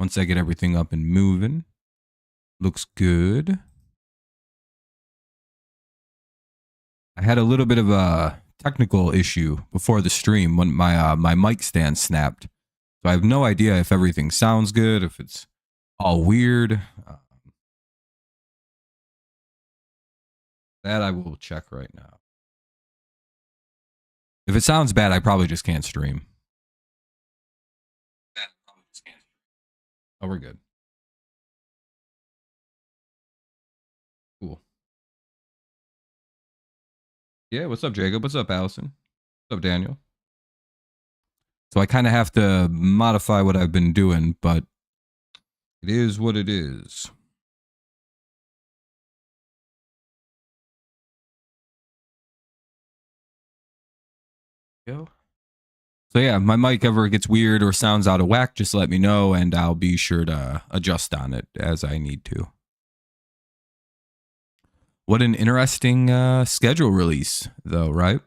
once I get everything up and moving. Looks good. I had a little bit of a technical issue before the stream when my mic stand snapped. So I have no idea if everything sounds good, if it's all weird. That I will check right now. If it sounds bad, I probably just can't stream. Oh, we're good. Cool. Yeah, what's up, Jacob? What's up, Allison? What's up, Daniel? So I kind of have to modify what I've been doing, but it is what it is. Go. So yeah, my mic ever gets weird or sounds out of whack, just let me know and I'll be sure to adjust on it as I need to. What an interesting schedule release, though, right?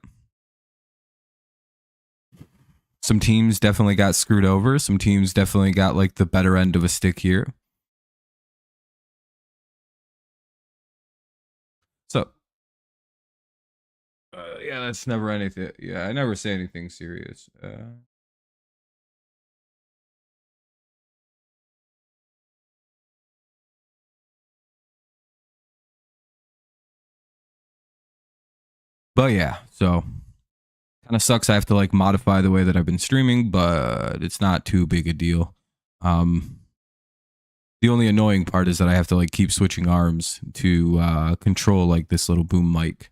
Some teams definitely got screwed over. Some teams definitely got like the better end of a stick here. So, yeah, that's never anything. Yeah, I never say anything serious. But yeah, so kind of sucks. I have to like modify the way that I've been streaming, but it's not too big a deal. The only annoying part is that I have to like keep switching arms to control like this little boom mic.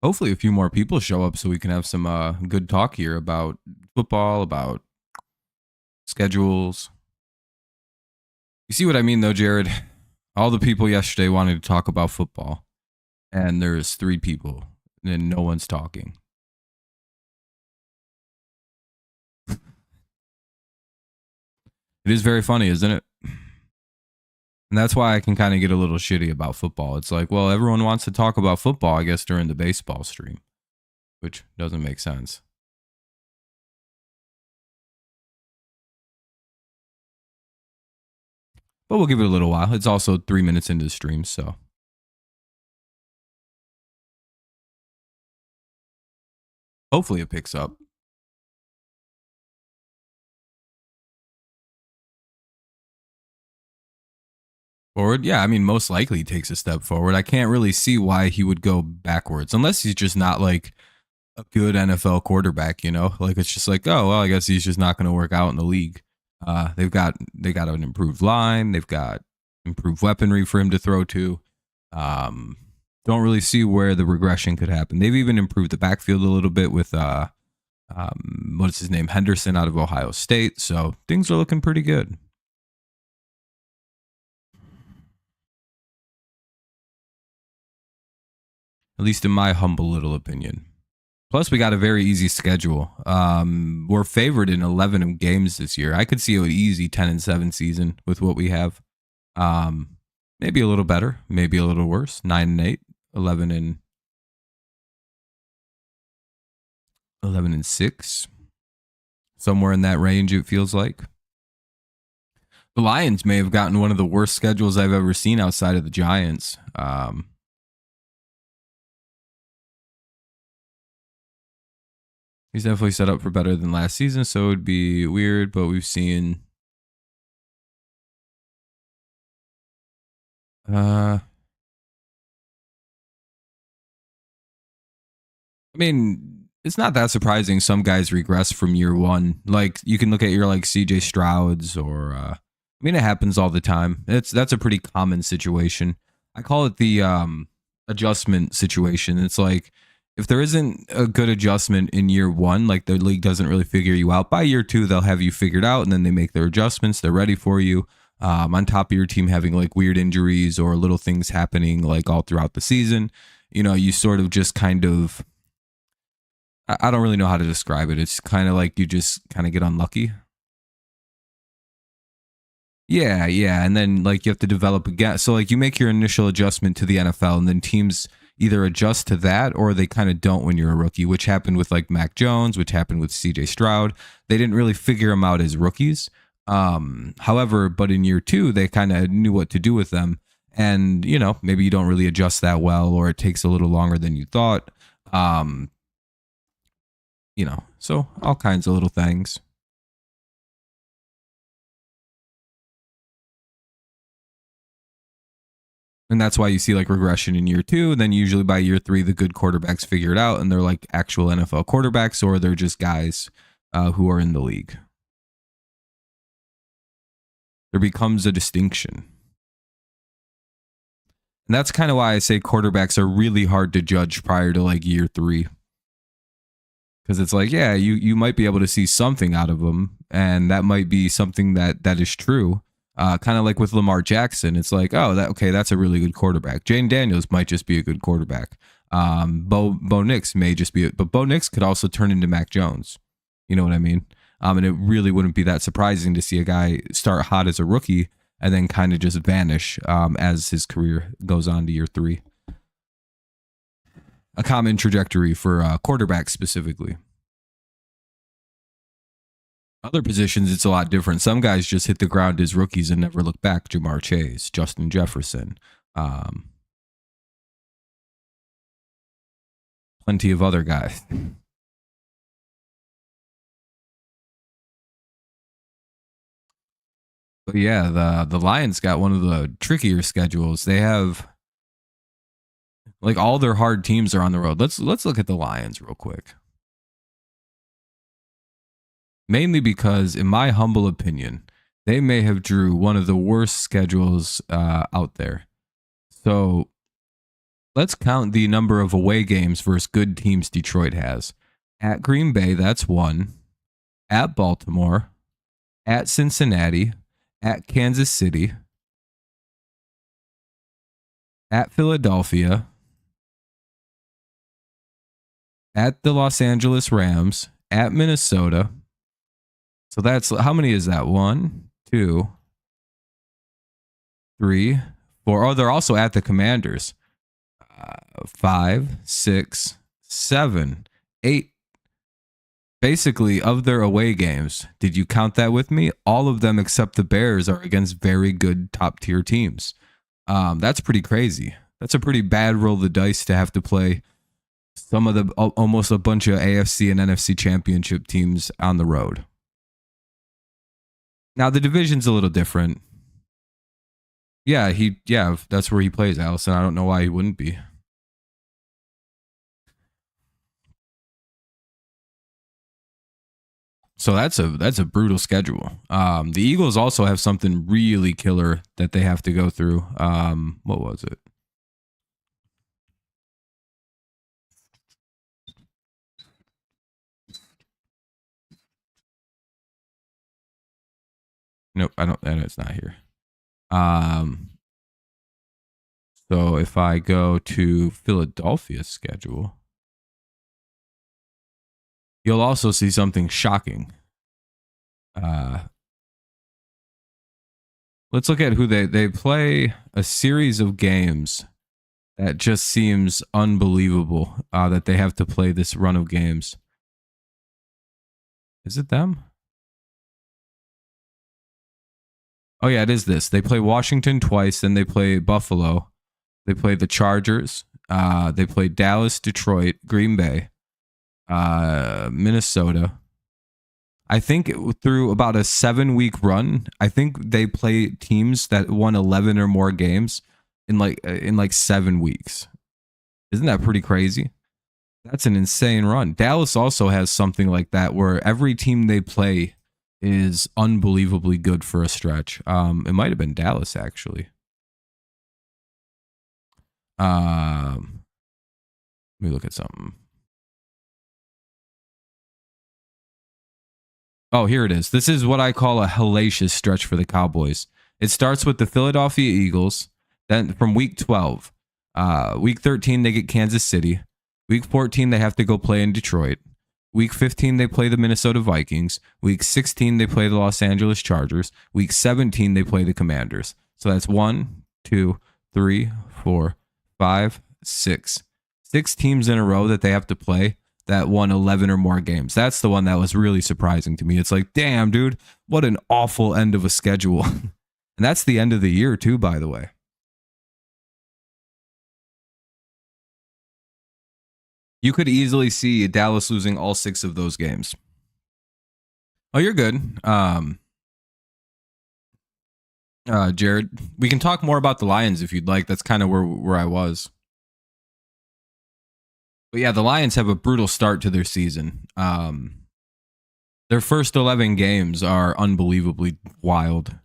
Hopefully a few more people show up so we can have some good talk here about football, about schedules. You see what I mean though, Jared? All the people yesterday wanted to talk about football, and there's 3 people, and no one's talking. It is very funny, isn't it? And that's why I can kind of get a little shitty about football. It's like, well, everyone wants to talk about football, I guess, during the baseball stream, which doesn't make sense. But we'll give it a little while. It's also 3 minutes into the stream, so. Hopefully it picks up. Forward? Yeah, I mean, most likely he takes a step forward. I can't really see why he would go backwards, unless he's just not like a good NFL quarterback, you know? Like, it's just like, oh, well, I guess he's just not going to work out in the league. They got an improved line. They've got improved weaponry for him to throw to. Don't really see where the regression could happen. They've even improved the backfield a little bit with what's his name, Henderson out of Ohio State. So things are looking pretty good. At least in my humble little opinion. Plus, we got a very easy schedule. We're favored in 11 games this year. I could see an easy 10-7 season with what we have. Maybe a little better, maybe a little worse. 9-8, 11-6, somewhere in that range. It feels like the Lions may have gotten one of the worst schedules I've ever seen outside of the Giants. He's definitely set up for better than last season, so it would be weird, but we've seen I mean, it's not that surprising some guys regress from year one. Like, you can look at your like CJ Strouds or I mean, it happens all the time. That's a pretty common situation. I call it the adjustment situation. It's like, if there isn't a good adjustment in year one, like the league doesn't really figure you out, by year 2, they'll have you figured out and then they make their adjustments. They're ready for you. On top of your team having like weird injuries or little things happening like all throughout the season, you know, you sort of just kind of, I don't really know how to describe it. It's kind of like you just kind of get unlucky. Yeah. And then like you have to develop again. So like you make your initial adjustment to the NFL and then teams either adjust to that or they kind of don't when you're a rookie, which happened with like Mac Jones, which happened with CJ Stroud. They didn't really figure them out as rookies. However, but in year 2, they kind of knew what to do with them. And, you know, maybe you don't really adjust that well, or it takes a little longer than you thought. You know, so all kinds of little things. And that's why you see like regression in year 2. And then usually by year 3, the good quarterbacks figure it out and they're like actual NFL quarterbacks, or they're just guys who are in the league. There becomes a distinction. And that's kind of why I say quarterbacks are really hard to judge prior to like year 3. Because it's like, yeah, you might be able to see something out of them, and that might be something that is true. Kind of like with Lamar Jackson, it's like, oh, that's a really good quarterback. Jane Daniels might just be a good quarterback. Bo Nix may just be, but Bo Nix could also turn into Mac Jones. You know what I mean? And it really wouldn't be that surprising to see a guy start hot as a rookie and then kind of just vanish as his career goes on to year 3. A common trajectory for quarterbacks specifically. Other positions, it's a lot different. Some guys just hit the ground as rookies and never look back. Jamar Chase, Justin Jefferson, plenty of other guys. But yeah, the Lions got one of the trickier schedules. They have like all their hard teams are on the road. Let's look at the Lions real quick. Mainly because, in my humble opinion, they may have drew one of the worst schedules out there. So let's count the number of away games versus good teams Detroit has. At Green Bay, that's 1. At Baltimore. At Cincinnati. At Kansas City. At Philadelphia. At the Los Angeles Rams. At Minnesota. So that's, how many is that? 1, 2, 3, 4. Oh, they're also at the Commanders. 5, 6, 7, 8. Basically, of their away games, did you count that with me? All of them except the Bears are against very good top tier teams. That's pretty crazy. That's a pretty bad roll of the dice to have to play some of the almost a bunch of AFC and NFC championship teams on the road. Now the division's a little different. Yeah, that's where he plays, Allison. I don't know why he wouldn't be. So that's a brutal schedule. The Eagles also have something really killer that they have to go through. What was it? Nope, I don't. It's not here. So if I go to Philadelphia's schedule, you'll also see something shocking. Let's look at who they play. A series of games that just seems unbelievable that they have to play this run of games. Is it them? Oh yeah, it is this. They play Washington twice, then they play Buffalo. They play the Chargers. They play Dallas, Detroit, Green Bay, Minnesota. I think through about a 7-week run, I think they play teams that won 11 or more games in like 7 weeks. Isn't that pretty crazy? That's an insane run. Dallas also has something like that where every team they play is unbelievably good for a stretch. It might have been Dallas actually. Let me look at something. Oh, here it is. This is what I call a hellacious stretch for the Cowboys. It starts with the Philadelphia Eagles. Then from week 12, week 13, they get Kansas City. Week 14, they have to go play in Detroit. Week 15, they play the Minnesota Vikings. Week 16, they play the Los Angeles Chargers. Week 17, they play the Commanders. So that's 1, 2, 3, 4, 5, 6, 6 teams in a row that they have to play that won 11 or more games. That's the one that was really surprising to me. It's like, damn, dude, what an awful end of a schedule. And that's the end of the year too, by the way. You could easily see Dallas losing all 6 of those games. Oh, you're good. Jared, we can talk more about the Lions if you'd like. That's kind of where I was. But yeah, the Lions have a brutal start to their season. Their first 11 games are unbelievably wild.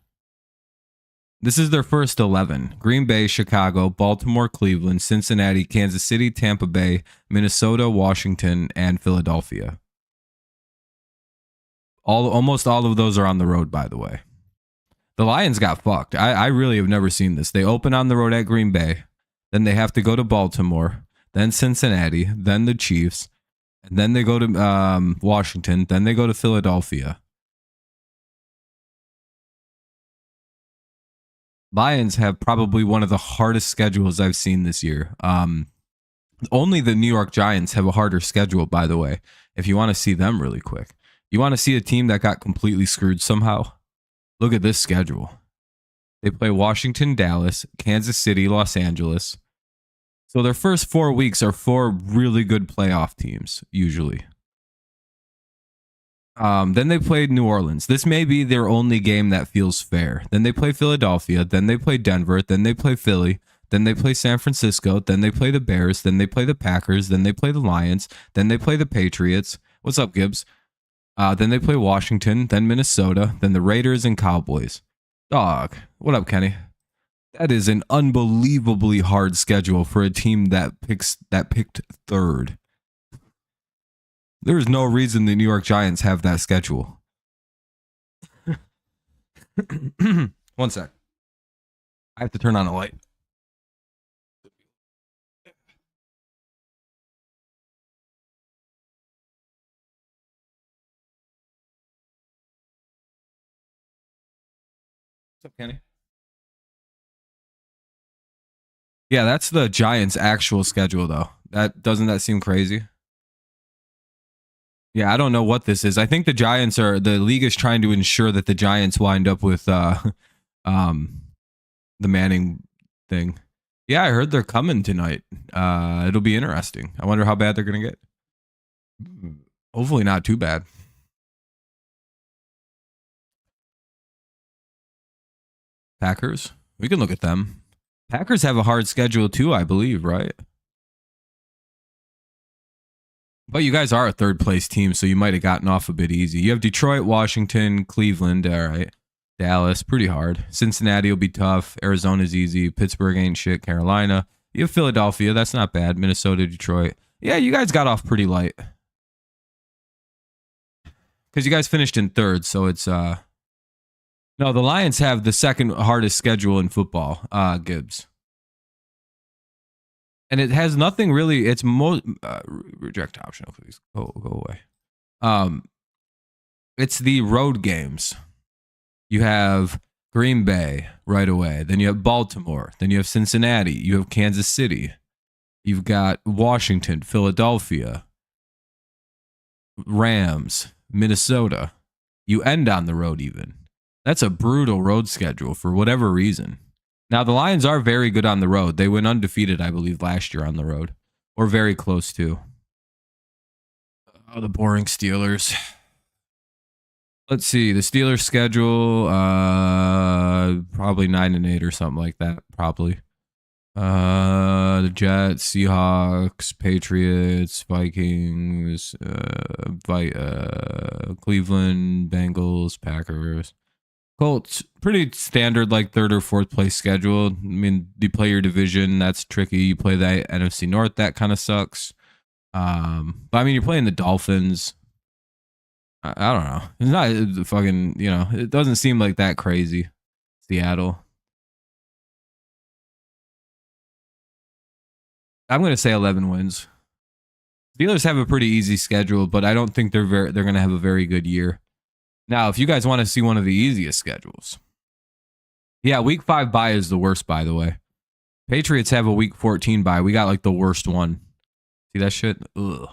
This is their first 11. Green Bay, Chicago, Baltimore, Cleveland, Cincinnati, Kansas City, Tampa Bay, Minnesota, Washington, and Philadelphia. Almost all of those are on the road, by the way. The Lions got fucked. I really have never seen this. They open on the road at Green Bay. Then they have to go to Baltimore. Then Cincinnati. Then the Chiefs. And then they go to Washington. Then they go to Philadelphia. Lions have probably one of the hardest schedules I've seen this year. Only the New York Giants have a harder schedule, by the way, if you want to see them really quick. You want to see a team that got completely screwed somehow? Look at this schedule. They play Washington, Dallas, Kansas City, Los Angeles. So their first 4 weeks are 4 really good playoff teams, usually. Then they played New Orleans. This may be their only game that feels fair. Then they play Philadelphia. Then they play Denver. Then they play Philly. Then they play San Francisco. Then they play the Bears. Then they play the Packers. Then they play the Lions. Then they play the Patriots. What's up, Gibbs? Then they play Washington. Then Minnesota. Then the Raiders and Cowboys. Dog. What up, Kenny? That is an unbelievably hard schedule for a team that picked third. There's no reason the New York Giants have that schedule. One sec. I have to turn on a light. What's up, Kenny? Yeah, that's the Giants' actual schedule, though. Doesn't that seem crazy? Yeah, I don't know what this is. I think the league is trying to ensure that the Giants wind up with the Manning thing. Yeah, I heard they're coming tonight. It'll be interesting. I wonder how bad they're going to get. Hopefully not too bad. Packers? We can look at them. Packers have a hard schedule too, I believe, right? But you guys are a third place team, so you might have gotten off a bit easy. You have Detroit, Washington, Cleveland, all right. Dallas, pretty hard. Cincinnati will be tough. Arizona's easy. Pittsburgh ain't shit. Carolina. You have Philadelphia. That's not bad. Minnesota, Detroit. Yeah, you guys got off pretty light. Because you guys finished in third, so it's... No, the Lions have the second hardest schedule in football, Gibbs. And it has nothing really. It's reject optional, please. Go away. It's the road games. You have Green Bay right away. Then you have Baltimore. Then you have Cincinnati. You have Kansas City. You've got Washington, Philadelphia, Rams, Minnesota. You end on the road even. That's a brutal road schedule for whatever reason. Now, the Lions are very good on the road. They went undefeated, I believe, last year on the road. Or very close to. Oh, the boring Steelers. Let's see. The Steelers schedule, probably 9-8 or something like that, probably. The Jets, Seahawks, Patriots, Vikings, Cleveland, Bengals, Packers. Colts, pretty standard, like third or fourth place schedule. I mean, you play your division, that's tricky. You play the NFC North, that kind of sucks. But I mean, you're playing the Dolphins. I don't know. It's not fucking, it doesn't seem like that crazy. Seattle. I'm going to say 11 wins. Steelers have a pretty easy schedule, but I don't think they're going to have a very good year. Now, if you guys want to see one of the easiest schedules. Yeah, week 5 bye is the worst, by the way. Patriots have a week 14 bye. We got like the worst one. See that shit? Ugh.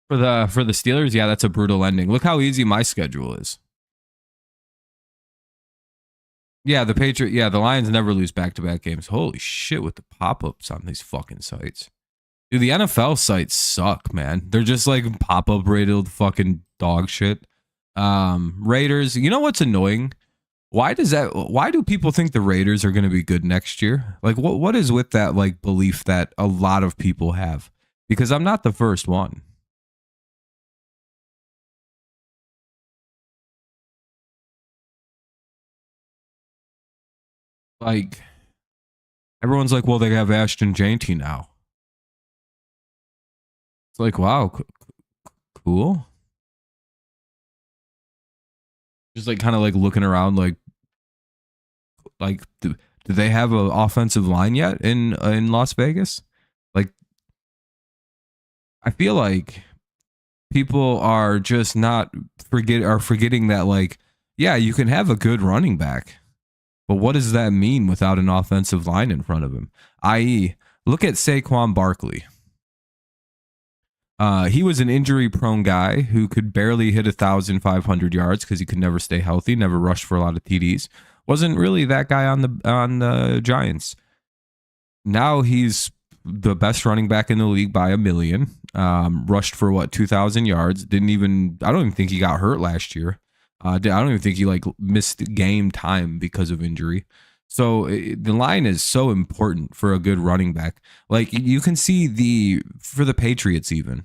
For the Steelers, yeah, that's a brutal ending. Look how easy my schedule is. Yeah, the Lions never lose back-to-back games. Holy shit with the pop-ups on these fucking sites. Dude, the NFL sites suck, man. They're just like pop-up rated fucking dog shit. Raiders, you know what's annoying? Why do people think the Raiders are going to be good next year? Like what is with that like belief that a lot of people have? Because I'm not the first one. Like everyone's like, well, they have Ashton Janty now. It's like, wow, cool. Just like kind of like looking around, like do they have an offensive line yet in Las Vegas? Like, I feel like people are just not forgetting that like, yeah, you can have a good running back, but what does that mean without an offensive line in front of him? I.e., look at Saquon Barkley. He was an injury-prone guy who could barely hit 1,500 yards because he could never stay healthy, never rushed for a lot of TDs. Wasn't really that guy on the Giants. Now he's the best running back in the league by a million. Rushed for what 2,000 yards. I don't even think he got hurt last year. I don't even think he like missed game time because of injury. So the line is so important for a good running back. Like you can see for the Patriots even.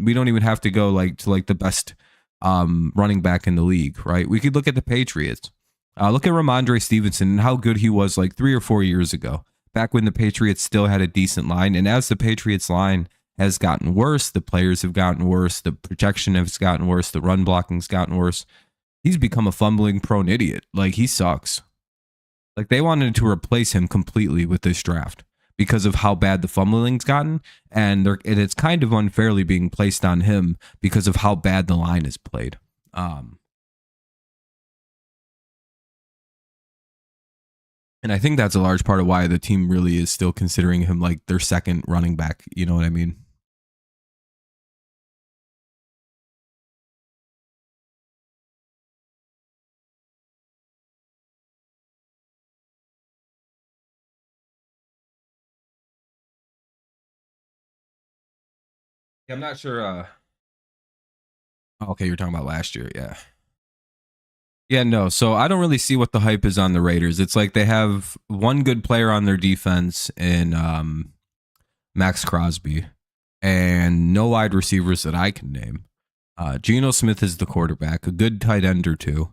We don't even have to go like to like the best running back in the league, right? We could look at the Patriots. Look at Ramondre Stevenson and how good he was like 3 or 4 years ago, back when the Patriots still had a decent line. And as the Patriots line has gotten worse, the players have gotten worse, the protection has gotten worse, the run blocking's gotten worse. He's become a fumbling prone idiot. Like he sucks. Like they wanted to replace him completely with this draft because of how bad the fumbling's gotten, and it's kind of unfairly being placed on him because of how bad the line is played. And I think that's a large part of why the team really is still considering him like their second running back. You know what I mean? Yeah, I'm not sure. Okay, you're talking about last year. Yeah. Yeah, no. So I don't really see what the hype is on the Raiders. It's like they have one good player on their defense in Max Crosby and no wide receivers that I can name. Geno Smith is the quarterback, a good tight end or two.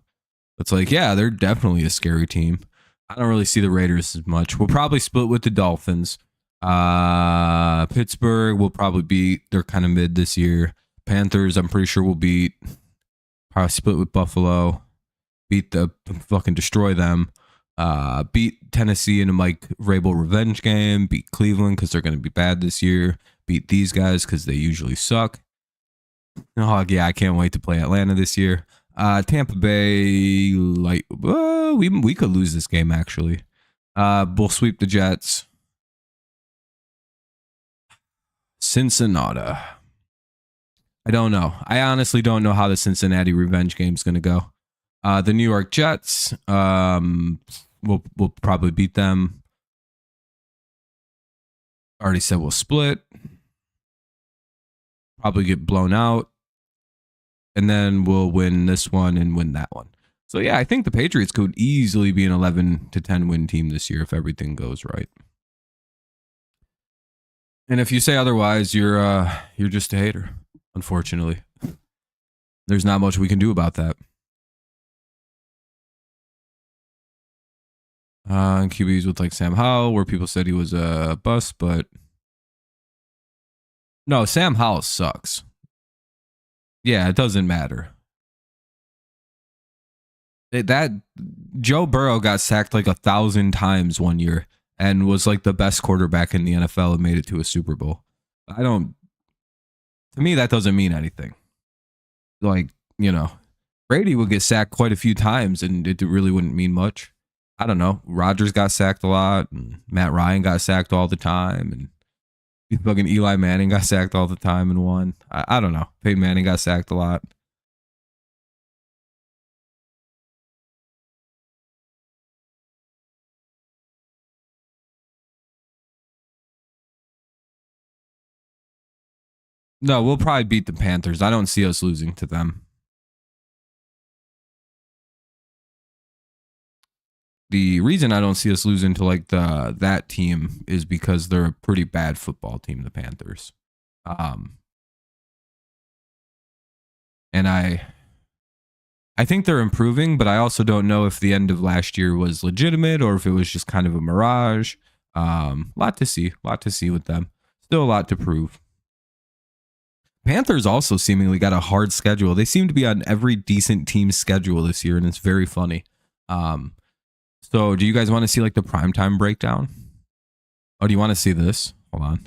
It's like, yeah, they're definitely a scary team. I don't really see the Raiders as much. We'll probably split with the Dolphins. Pittsburgh will probably beat. They're kind of mid this year. Panthers, I'm pretty sure will beat. Probably split with Buffalo. Fucking destroy them. Beat Tennessee in a Mike Vrabel revenge game. Beat Cleveland because they're going to be bad this year. Beat these guys because they usually suck. Oh yeah, I can't wait to play Atlanta this year. Tampa Bay, like we could lose this game actually. We'll sweep the Jets. Cincinnati. I don't know. I honestly don't know how the Cincinnati revenge game is going to go. The New York Jets, we'll probably beat them. Already said we'll split. Probably get blown out. And then we'll win this one and win that one. So yeah, I think the Patriots could easily be an 11-10 win team this year if everything goes right. And if you say otherwise, you're just a hater, unfortunately. There's not much we can do about that. QBs with like Sam Howell, where people said he was a bust, but no, Sam Howell sucks. Yeah, it doesn't matter. That Joe Burrow got sacked like 1,000 times one year and was like the best quarterback in the NFL and made it to a Super Bowl. To me, that doesn't mean anything. Like, Brady would get sacked quite a few times and it really wouldn't mean much. I don't know. Rodgers got sacked a lot, and Matt Ryan got sacked all the time, and fucking Eli Manning got sacked all the time and won. I don't know. Peyton Manning got sacked a lot. No, we'll probably beat the Panthers. I don't see us losing to them. The reason I don't see us losing to like that team is because they're a pretty bad football team, the Panthers. Um, and I think they're improving, but I also don't know if the end of last year was legitimate or if it was just kind of a mirage. Lot to see with them. Still a lot to prove. Panthers also seemingly got a hard schedule. They seem to be on every decent team's schedule this year, and it's very funny. So do you guys want to see like the primetime breakdown? Oh, do you want to see this? Hold on.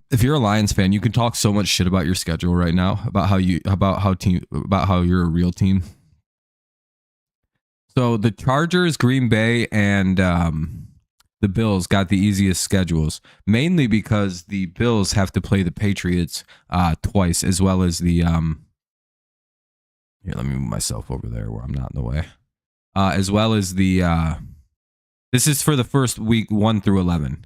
If you're a Lions fan, you can talk so much shit about your schedule right now, about how you're a real team. So the Chargers, Green Bay, and the Bills got the easiest schedules, mainly because the Bills have to play the Patriots twice, as well as the here, let me move myself over there where I'm not in the way. As well as the this is for the first week 1 through 11.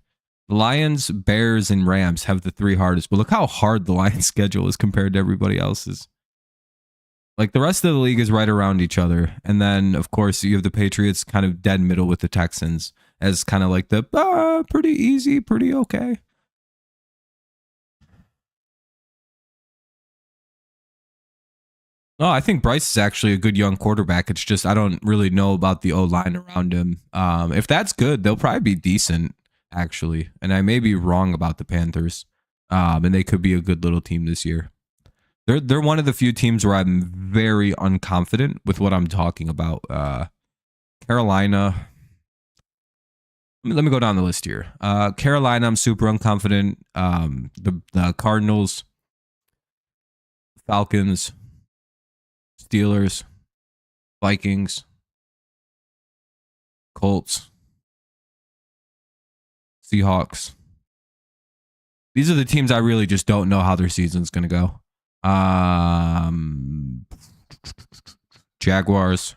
The Lions, Bears, and Rams have the 3 hardest, but look how hard the Lions schedule is compared to everybody else's. Like the rest of the league is right around each other. And then, of course, you have the Patriots kind of dead middle with the Texans as kind of like the pretty easy, pretty okay. No, I think Bryce is actually a good young quarterback. It's just I don't really know about the O line around him. If that's good, they'll probably be decent, actually. And I may be wrong about the Panthers. And they could be a good little team this year. They're one of the few teams where I'm very unconfident with what I'm talking about. Carolina. Let me go down the list here. Carolina, I'm super unconfident. The Cardinals, Falcons, Steelers, Vikings, Colts, Seahawks. These are the teams I really just don't know how their season's going to go. Jaguars.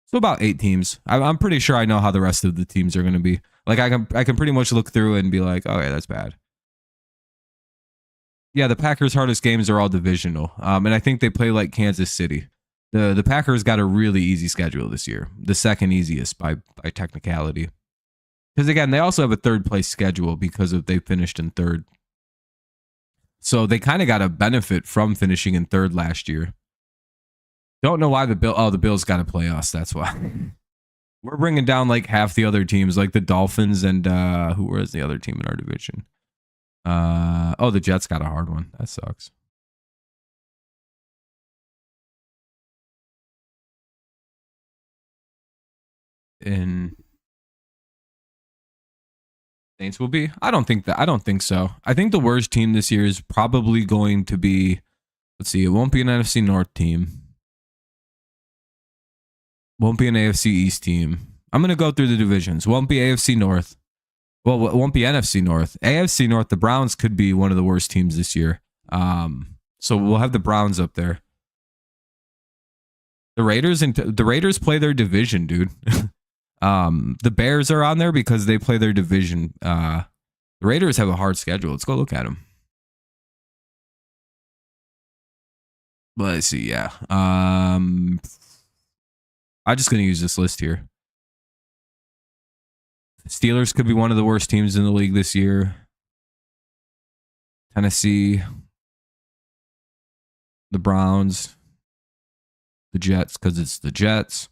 So about 8 teams. I'm pretty sure I know how the rest of the teams are going to be. Like I can pretty much look through and be like, okay, that's bad. Yeah, the Packers' hardest games are all divisional. And I think they play like Kansas City. The Packers got a really easy schedule this year. The second easiest by technicality. Because again, they also have a 3rd place schedule because they finished in 3rd. So they kind of got a benefit from finishing in 3rd last year. Don't know why the Bills got to play us. That's why. We're bringing down like half the other teams, like the Dolphins and who was the other team in our division? The Jets got a hard one. That sucks. And Saints will be. I don't think so. I think the worst team this year is probably going to be. Let's see. It won't be an NFC North team. Won't be an AFC East team. I'm gonna go through the divisions. Won't be AFC North. Well, it won't be NFC North. AFC North. The Browns could be one of the worst teams this year. So we'll have the Browns up there. The Raiders play their division, dude. The Bears are on there because they play their division. The Raiders have a hard schedule. Let's go look at them. Let's see. Yeah. I'm just gonna use this list here. Steelers could be one of the worst teams in the league this year. Tennessee, the Browns, the Jets because it's the Jets,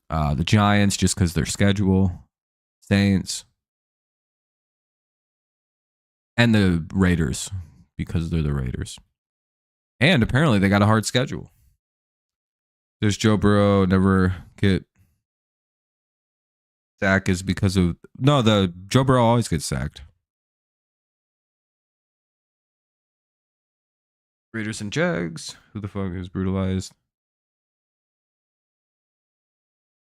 the Giants just because their schedule, Saints, and the Raiders because they're the Raiders. And apparently they got a hard schedule. There's Joe Burrow never get sacked is because of the Joe Burrow always gets sacked. Raiders and Jags. Who the fuck is brutalized?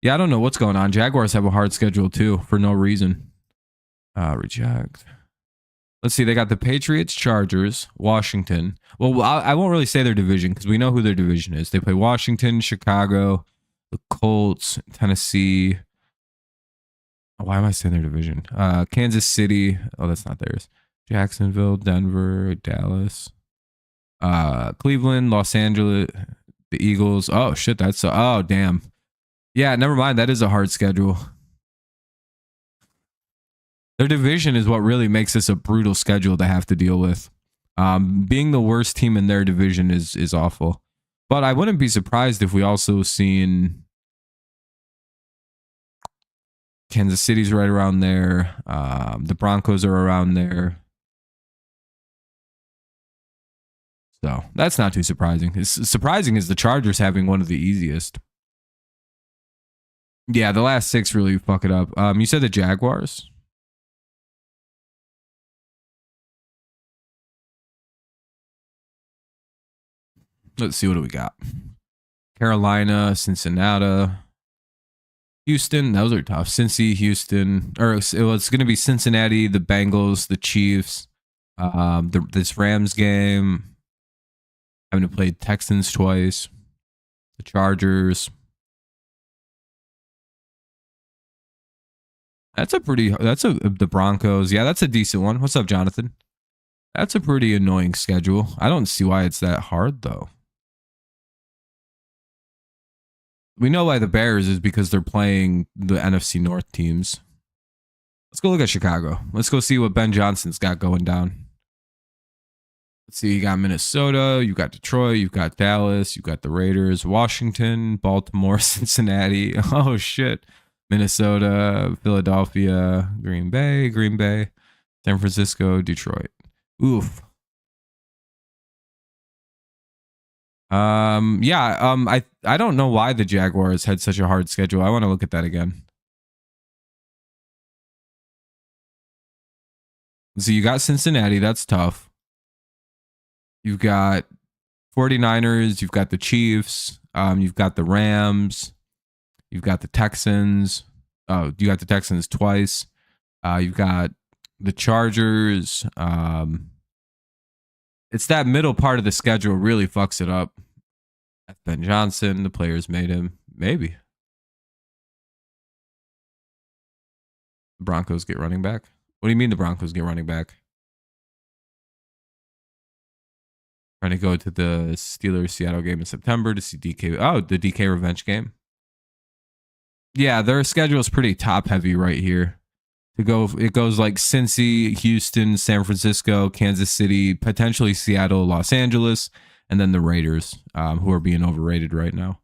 Yeah, I don't know what's going on. Jaguars have a hard schedule too for no reason. Reject. Let's see. They got the Patriots, Chargers, Washington. Well, I won't really say their division because we know who their division is. They play Washington, Chicago, the Colts, Tennessee. Why am I saying their division? Kansas City. Oh, that's not theirs. Jacksonville, Denver, Dallas, Cleveland, Los Angeles, the Eagles. Oh shit, that's oh damn. Yeah, never mind. That is a hard schedule. Their division is what really makes this a brutal schedule to have to deal with. Being the worst team in their division is awful. But I wouldn't be surprised if we also seen Kansas City's right around there. The Broncos are around there. So that's not too surprising. It's surprising is the Chargers having one of the easiest. Yeah, the last 6 really fuck it up. You said the Jaguars? Let's see, what do we got? Carolina, Cincinnati, Houston. Those are tough. Cincy, Houston, or it's going to be Cincinnati, the Bengals, the Chiefs. This Rams game. Having to play Texans twice. The Chargers. The Broncos. Yeah, that's a decent one. What's up, Jonathan? That's a pretty annoying schedule. I don't see why it's that hard, though. We know why the Bears is because they're playing the NFC North teams. Let's go look at Chicago. Let's go see what Ben Johnson's got going down. Let's see. You got Minnesota. You got Detroit. You've got Dallas. You got the Raiders. Washington, Baltimore, Cincinnati. Oh, shit. Minnesota, Philadelphia, Green Bay, San Francisco, Detroit. Oof. I don't know why the Jaguars had such a hard schedule. I want to look at that again. So you got Cincinnati, that's tough. You've got 49ers, you've got the Chiefs, you've got the Rams, you've got the Texans. Oh, you got the Texans twice. You've got the Chargers. It's that middle part of the schedule really fucks it up. Ben Johnson, the players made him. Maybe. The Broncos get running back. What do you mean the Broncos get running back? Trying to go to the Steelers-Seattle game in September to see DK. Oh, the DK revenge game. Yeah, their schedule is pretty top heavy right here. It goes like Cincy, Houston, San Francisco, Kansas City, potentially Seattle, Los Angeles, and then the Raiders, who are being overrated right now.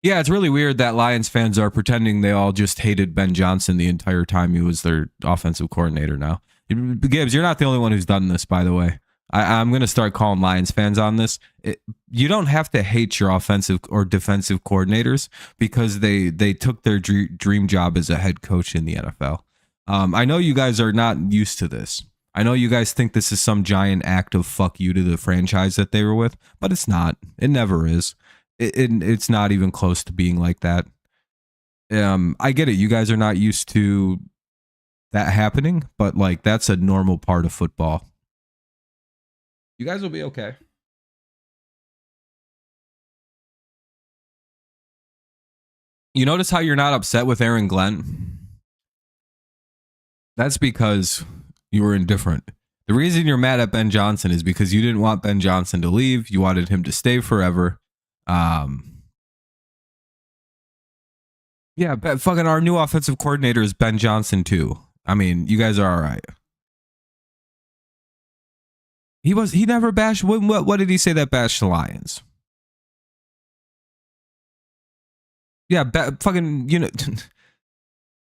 Yeah, it's really weird that Lions fans are pretending they all just hated Ben Johnson the entire time he was their offensive coordinator now. Gibbs, you're not the only one who's done this, by the way. I'm going to start calling Lions fans on this. You don't have to hate your offensive or defensive coordinators because they took their dream job as a head coach in the NFL. I know you guys are not used to this. I know you guys think this is some giant act of fuck you to the franchise that they were with, but it's not. It never is. It's not even close to being like that. I get it. You guys are not used to that happening, but like that's a normal part of football. You guys will be okay. You notice how you're not upset with Aaron Glenn? That's because you were indifferent. The reason you're mad at Ben Johnson is because you didn't want Ben Johnson to leave. You wanted him to stay forever. Yeah, but fucking our new offensive coordinator is Ben Johnson too. I mean, you guys are all right. He never bashed. What did he say that bashed the Lions? Yeah, fucking, you know.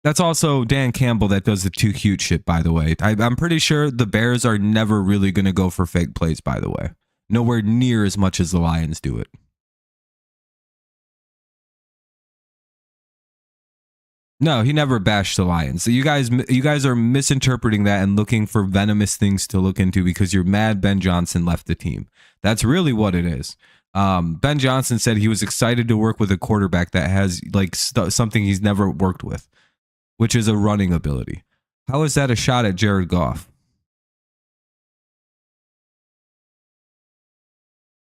That's also Dan Campbell that does the too cute shit, by the way. I'm pretty sure the Bears are never really going to go for fake plays, by the way. Nowhere near as much as the Lions do it. No, he never bashed the Lions. So you guys are misinterpreting that and looking for venomous things to look into because you're mad Ben Johnson left the team. That's really what it is. Ben Johnson said he was excited to work with a quarterback that has like something he's never worked with, which is a running ability. How is that a shot at Jared Goff?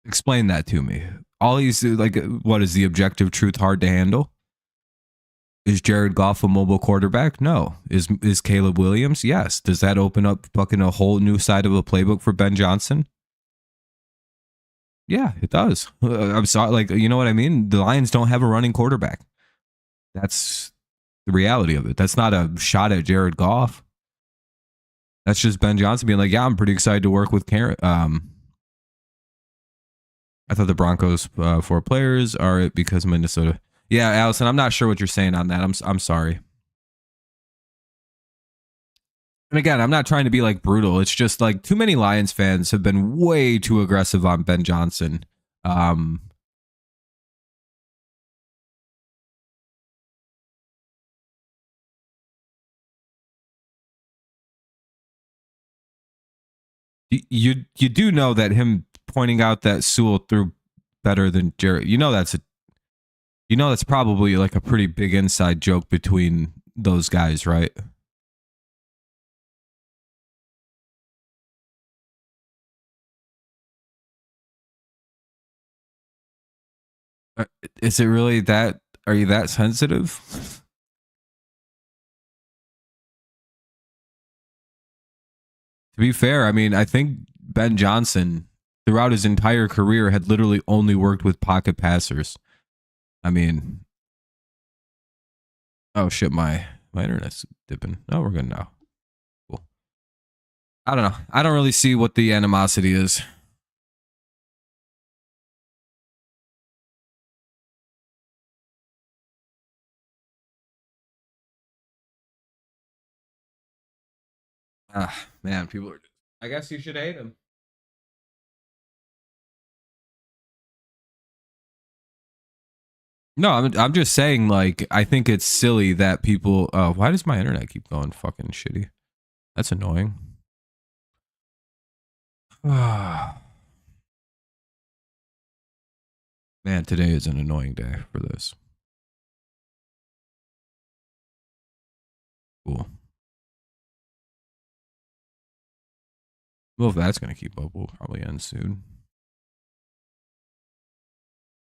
Explain that to me. All he's like, what is the objective truth hard to handle? Is Jared Goff a mobile quarterback? No. Is Caleb Williams? Yes. Does that open up fucking a whole new side of a playbook for Ben Johnson? Yeah, it does. I'm sorry, like, you know what I mean? The Lions don't have a running quarterback. That's the reality of it. That's not a shot at Jared Goff. That's just Ben Johnson being like, yeah, I'm pretty excited to work with Karen. I thought the Broncos four players are it because Minnesota. Yeah, Allison, I'm not sure what you're saying on that. I'm sorry. And again, I'm not trying to be like brutal. It's just like too many Lions fans have been way too aggressive on Ben Johnson. You do know that him pointing out that Sewell threw better than Jared. That's probably like a pretty big inside joke between those guys, right? Uh, Is it really that? Are you that sensitive? To be fair, I mean, I think Ben Johnson throughout his entire career had literally only worked with pocket passers. I mean, oh shit, my internet's dipping. Oh, we're good now. Cool. I don't know. I don't really see what the animosity is. Ah, man, people are. I guess you should hate him. No, I'm just saying. Like, I think it's silly that people. Why does my internet keep going fucking shitty? That's annoying. Man, today is an annoying day for this. Cool. Well, if that's gonna keep up, we'll probably end soon.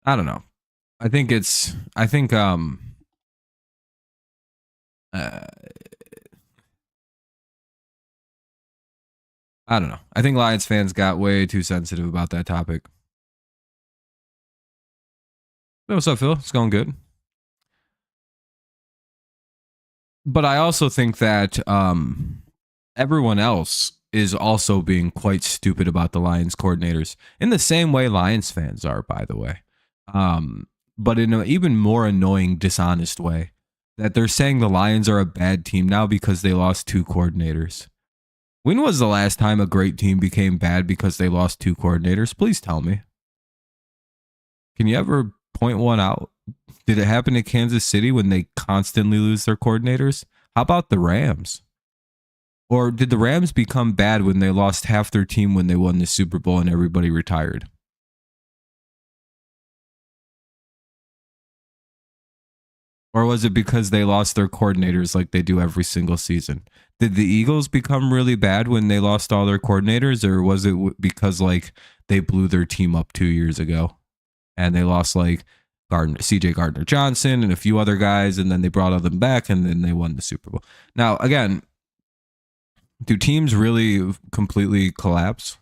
I don't know. I think it's. I think Uh, I don't know. I think Lions fans got way too sensitive about that topic. Hey, what's up, Phil? It's going good. But I also think that everyone else is also being quite stupid about the Lions coordinators in the same way Lions fans are, by the way. But in an even more annoying, dishonest way, that they're saying the Lions are a bad team now because they lost two coordinators. When was the last time a great team became bad because they lost two coordinators? Please tell me. Can you ever point one out? Did it happen to Kansas City when they constantly lose their coordinators? How about the Rams? Or did the Rams become bad when they lost half their team when they won the Super Bowl and everybody retired? Or was it because they lost their coordinators like they do every single season? Did the Eagles become really bad when they lost all their coordinators, or was it because like they blew their team up 2 years ago and they lost like CJ Gardner Johnson and a few other guys, and then they brought all them back and then they won the Super Bowl? Now, again, do teams really completely collapse?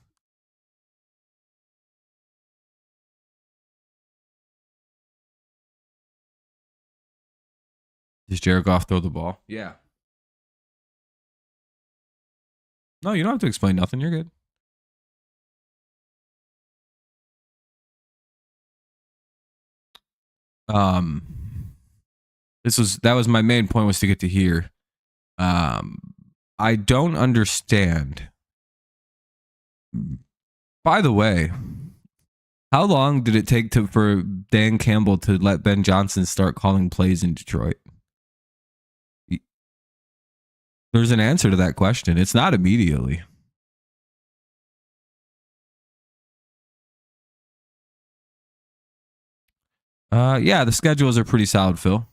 Does Jared Goff throw the ball? Yeah. No, you don't have to explain nothing. You're good. Um, that was my main point, was to get to here. I don't understand. By the way, how long did it take for Dan Campbell to let Ben Johnson start calling plays in Detroit? There's an answer to that question. It's not immediately. Yeah, the schedules are pretty solid, Phil.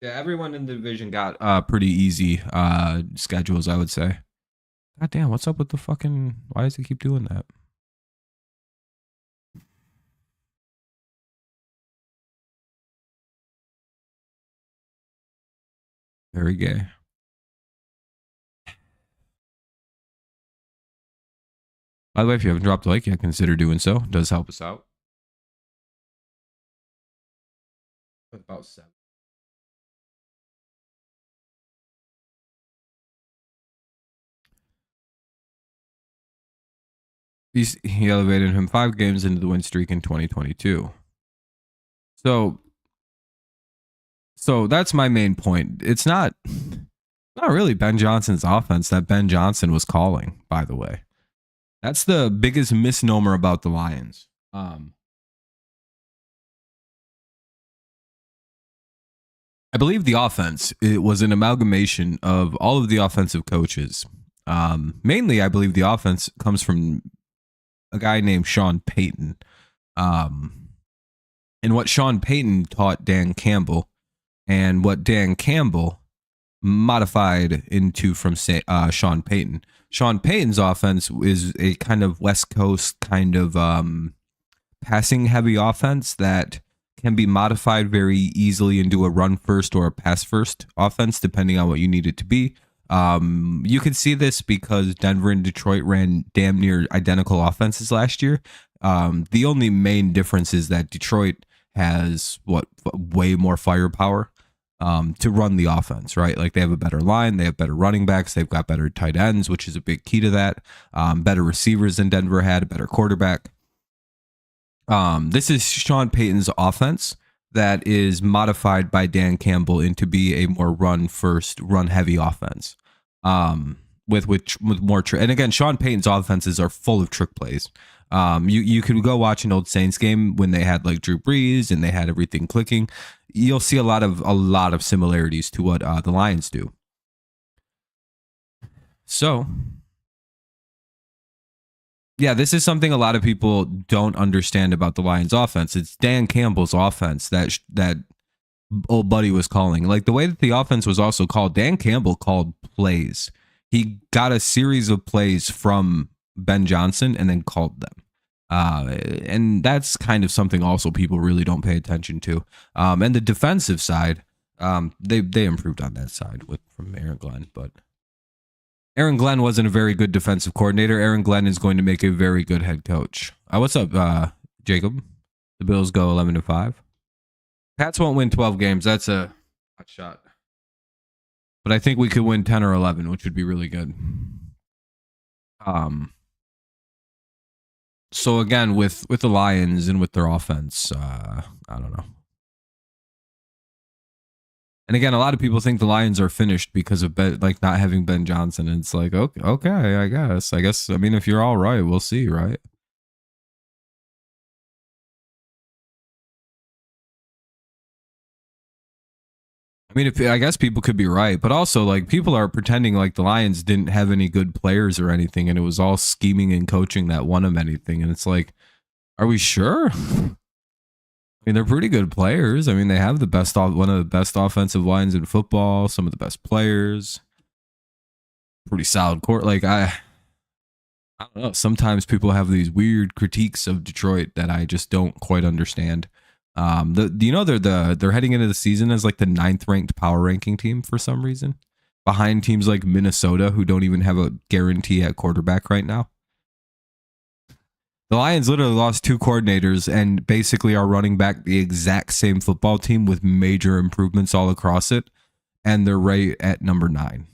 Yeah, everyone in the division got pretty easy schedules, I would say. God damn, what's up with the fucking... Why does it keep doing that? Very gay. By the way, if you haven't dropped a like yet, consider doing so. It does help us out. About 7. He elevated him 5 games into the win streak in 2022. So that's my main point. It's not really Ben Johnson's offense that Ben Johnson was calling, by the way. That's the biggest misnomer about the Lions. I believe the offense, it was an amalgamation of all of the offensive coaches. Mainly, I believe the offense comes from a guy named Sean Payton. And what Sean Payton taught Dan Campbell, and what Dan Campbell modified into from Sean Payton. Sean Payton's offense is a kind of West Coast kind of passing heavy offense that can be modified very easily into a run first or a pass first offense, depending on what you need it to be. You can see this because Denver and Detroit ran damn near identical offenses last year. The only main difference is that Detroit has way more firepower to run the offense, right? Like they have a better line, they have better running backs, they've got better tight ends, which is a big key to that. Better receivers than Denver had, a better quarterback. This is Sean Payton's offense that is modified by Dan Campbell into be a more run first, run heavy offense. With more and again, Sean Payton's offenses are full of trick plays. You can go watch an old Saints game when they had like Drew Brees and they had everything clicking. You'll see a lot of similarities to what the Lions do. So, yeah, this is something a lot of people don't understand about the Lions offense. It's Dan Campbell's offense that old buddy was calling. Like the way that the offense was also called, Dan Campbell called plays. He got a series of plays from Ben Johnson and then called them. And that's kind of something also people really don't pay attention to. And the defensive side, they improved on that side from Aaron Glenn, but Aaron Glenn wasn't a very good defensive coordinator. Aaron Glenn is going to make a very good head coach. What's up, Jacob? The Bills go 11-5. Pats won't win 12 games. That's a hot shot. But I think we could win 10 or 11, which would be really good. So again, with the Lions and with their offense, I don't know. And again, a lot of people think the Lions are finished because of not having Ben Johnson. And it's like, okay, I guess. I mean, if you're all right, we'll see, right? I mean, I guess people could be right, but also like people are pretending like the Lions didn't have any good players or anything, and it was all scheming and coaching that won them anything. And it's like, are we sure? I mean, they're pretty good players. I mean, they have one of the best offensive lines in football, some of the best players, pretty solid court. Like I don't know. Sometimes people have these weird critiques of Detroit that I just don't quite understand. They're heading into the season as like the 9th ranked power ranking team for some reason, behind teams like Minnesota who don't even have a guarantee at quarterback right now. The Lions literally lost 2 coordinators and basically are running back the exact same football team with major improvements all across it, and they're right at number 9.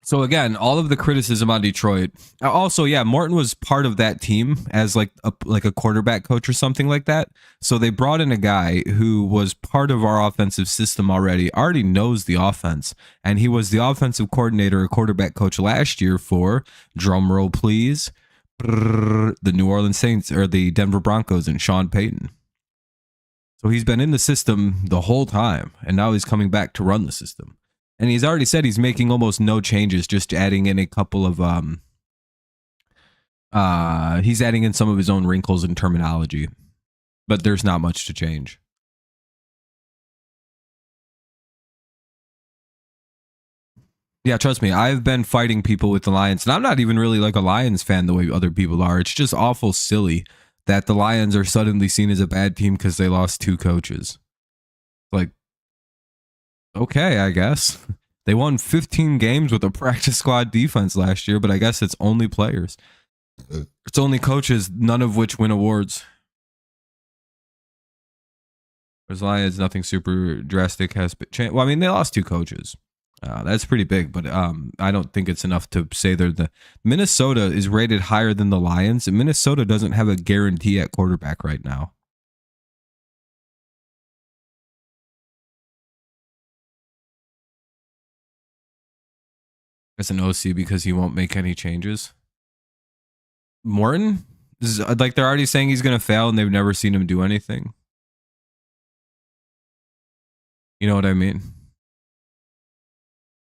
So again, all of the criticism on Detroit. Also, yeah, Morton was part of that team as like a quarterback coach or something like that. So they brought in a guy who was part of our offensive system already knows the offense, and he was the offensive coordinator or quarterback coach last year for, drum roll please, The New Orleans Saints or the Denver Broncos and Sean Payton. So he's been in the system the whole time, and now he's coming back to run the system. And he's already said he's making almost no changes, just adding in a couple of he's adding in some of his own wrinkles and terminology, but there's not much to change. Yeah, trust me, I've been fighting people with the Lions, and I'm not even really like a Lions fan the way other people are. It's just awful silly that the Lions are suddenly seen as a bad team because they lost 2 coaches. Like, okay, I guess. They won 15 games with a practice squad defense last year, but I guess it's only players. It's only coaches, none of which win awards. There's Lions, nothing super drastic has been changed. Well, I mean, they lost 2 coaches. That's pretty big, but I don't think it's enough to say they're the Minnesota is rated higher than the Lions, and Minnesota doesn't have a guarantee at quarterback right now. As an OC because he won't make any changes. Morton is like they're already saying he's going to fail, and they've never seen him do anything. You know what I mean?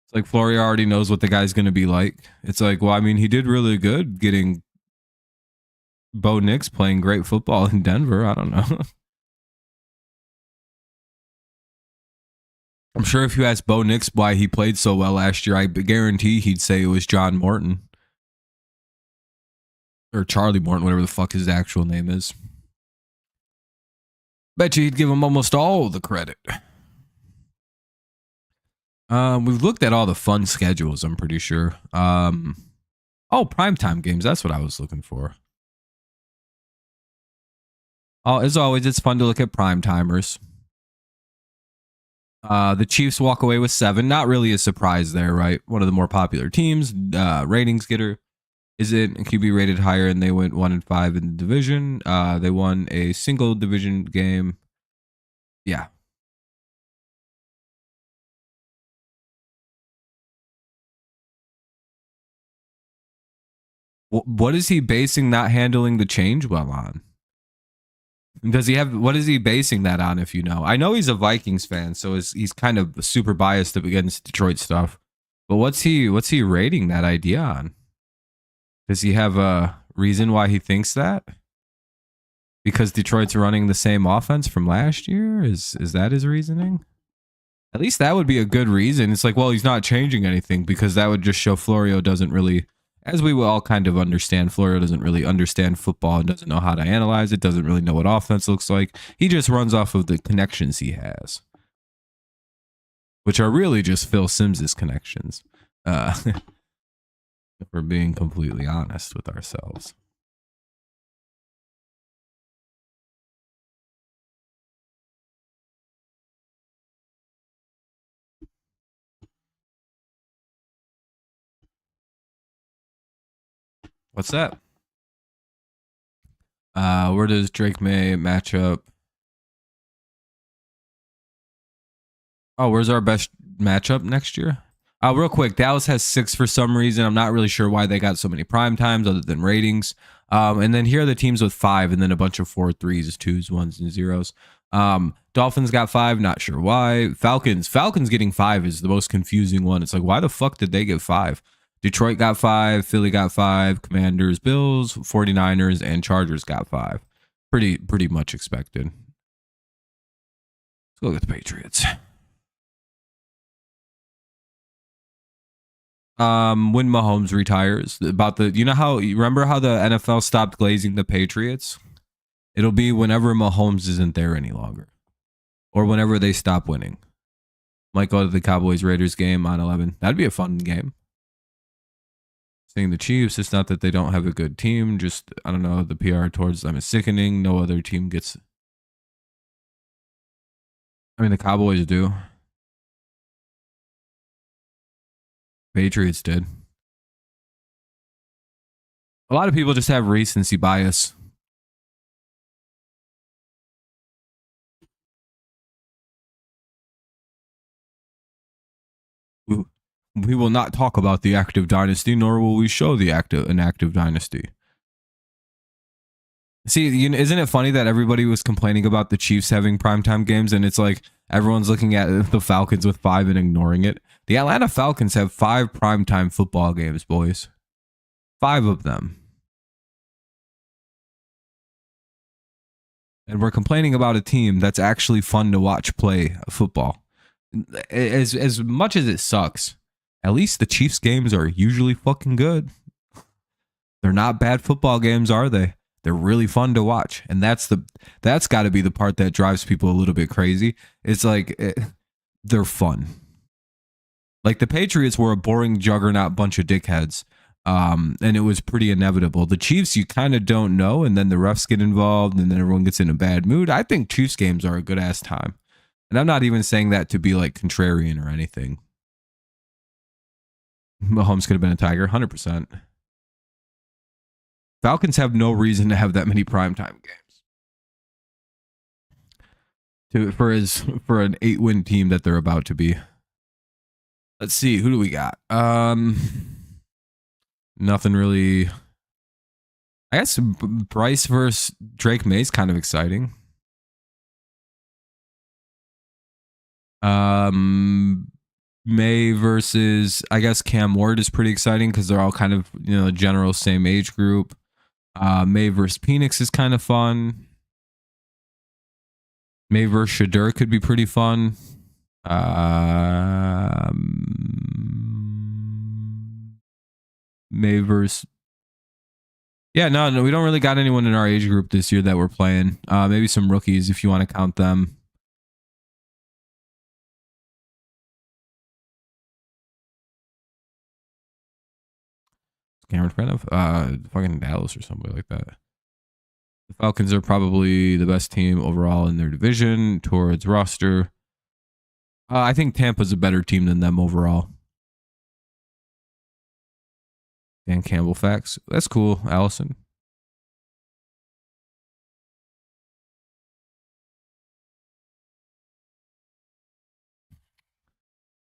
It's like Florio already knows what the guy's going to be like. It's like, well, I mean, he did really good getting Bo Nix playing great football in Denver. I don't know. I'm sure if you asked Bo Nix why he played so well last year, I guarantee he'd say it was John Morton. Or Charlie Morton, whatever the fuck his actual name is. Bet you he'd give him almost all the credit. We've looked at all the fun schedules, I'm pretty sure. Oh, primetime games. That's what I was looking for. Oh, as always, it's fun to look at primetimers. The Chiefs walk away with 7. Not really a surprise there, right? One of the more popular teams. Ratings getter. Is it QB rated higher, and they went 1-5 in the division. They won a single division game. Yeah. What is he basing not handling the change well on? Does he have, what is he basing that on, if you know? I know he's a Vikings fan, so he's kind of super biased against Detroit stuff. But what's he rating that idea on? Does he have a reason why he thinks that? Because Detroit's running the same offense from last year? Is that his reasoning? At least that would be a good reason. It's like, well, he's not changing anything, because that would just show Florio doesn't really, as we will all kind of understand, Florio doesn't really understand football and doesn't know how to analyze it, doesn't really know what offense looks like. He just runs off of the connections he has, which are really just Phil Sims's connections. If we're being completely honest with ourselves. What's that? Where does Drake May match up? Oh, where's our best matchup next year? Real quick, Dallas has 6 for some reason. I'm not really sure why they got so many prime times other than ratings. And then here are the teams with 5, and then a bunch of 4 3s, 2s, 1s, and 0s. Dolphins got 5, not sure why. Falcons getting 5 is the most confusing one. It's like, why the fuck did they get 5? Detroit got 5, Philly got 5, Commanders, Bills, 49ers, and Chargers got 5. Pretty much expected. Let's go with the Patriots. When Mahomes retires, about the, you remember how the NFL stopped glazing the Patriots? It'll be whenever Mahomes isn't there any longer, or whenever they stop winning. Might go to the Cowboys Raiders game on 11. That'd be a fun game. Seeing the Chiefs, it's not that they don't have a good team, just, I don't know, the PR towards them is sickening. No other team gets, I mean, the Cowboys do. Patriots did. A lot of people just have recency bias. We will not talk about the active dynasty, nor will we show an active dynasty. See, isn't it funny that everybody was complaining about the Chiefs having primetime games, and it's like everyone's looking at the Falcons with 5 and ignoring it? The Atlanta Falcons have 5 primetime football games, boys. 5 of them. And we're complaining about a team that's actually fun to watch play football. As much as it sucks, at least the Chiefs games are usually fucking good. They're not bad football games, are they? They're really fun to watch, and that's got to be the part that drives people a little bit crazy. It's like they're fun. Like the Patriots were a boring juggernaut bunch of dickheads, and it was pretty inevitable. The Chiefs, you kind of don't know, and then the refs get involved, and then everyone gets in a bad mood. I think Chiefs games are a good ass time, and I'm not even saying that to be like contrarian or anything. Mahomes could have been a Tiger, 100%. Falcons have no reason to have that many primetime games for an 8-win team that they're about to be. Let's see, who do we got? Nothing really. I guess Bryce versus Drake May is kind of exciting. May versus, I guess, Cam Ward is pretty exciting because they're all kind of, general same age group. May versus Penix is kind of fun. May versus Shadur could be pretty fun. May versus. Yeah, no, we don't really got anyone in our age group this year that we're playing. Maybe some rookies if you want to count them. Cameron friend of fucking Dallas or somebody like that. The Falcons are probably the best team overall in their division towards roster. I think Tampa's a better team than them overall. Dan Campbell facts. That's cool, Allison.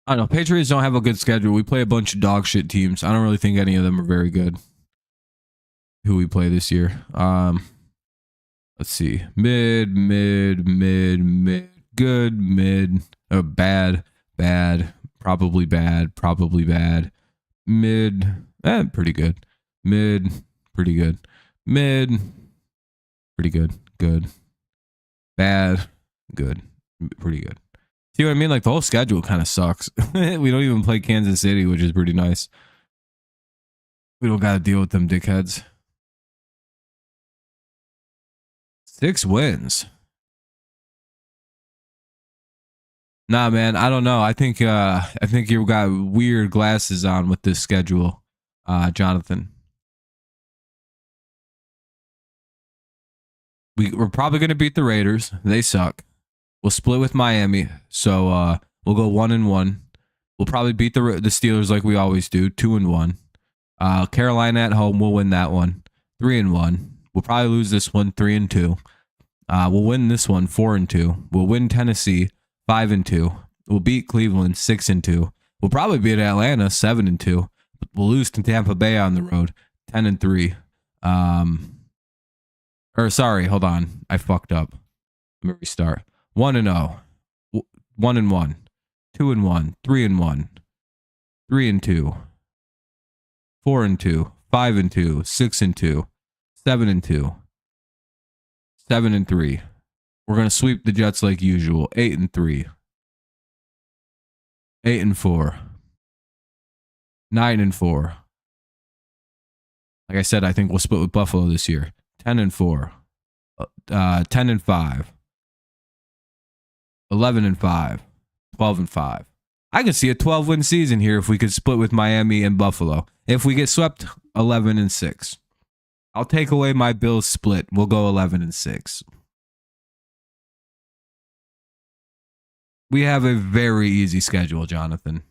I don't know. Patriots don't have a good schedule. We play a bunch of dog shit teams. I don't really think any of them are very good. Who we play this year? Let's see. Mid, good, mid, bad, probably bad, mid, pretty good, mid, pretty good, mid, pretty good, bad, good, pretty good. See what I mean? Like the whole schedule kind of sucks. We don't even play Kansas City, which is pretty nice. We don't got to deal with them dickheads. 6 wins. Nah, man, I don't know. I think you got weird glasses on with this schedule, Jonathan. We're probably gonna beat the Raiders. They suck. We'll split with Miami, so we'll go 1-1. We'll probably beat the Steelers like we always do, 2-1. Carolina at home, we'll win that one, 3-1. We'll probably lose this one, 3-2. We'll win this one, 4-2. We'll win Tennessee, 5-2. We'll beat Cleveland, 6-2. We'll probably beat Atlanta, 7-2. We'll lose to Tampa Bay on the road, 10-3. Or sorry, hold on, I fucked up. Let me restart. 1-0, 1-1, 2-1, 3-1, 3-2, 4-2, 5-2, 6-2, 7-2, 7-3. We're gonna sweep the Jets like usual. 8-3, 8-4, 9-4. Like I said, I think we'll split with Buffalo this year. 10-4, 10-5. 11-5, 12-5. I could see a 12-win season here if we could split with Miami and Buffalo. If we get swept, 11-6. I'll take away my Bills split. We'll go 11-6. We have a very easy schedule, Jonathan.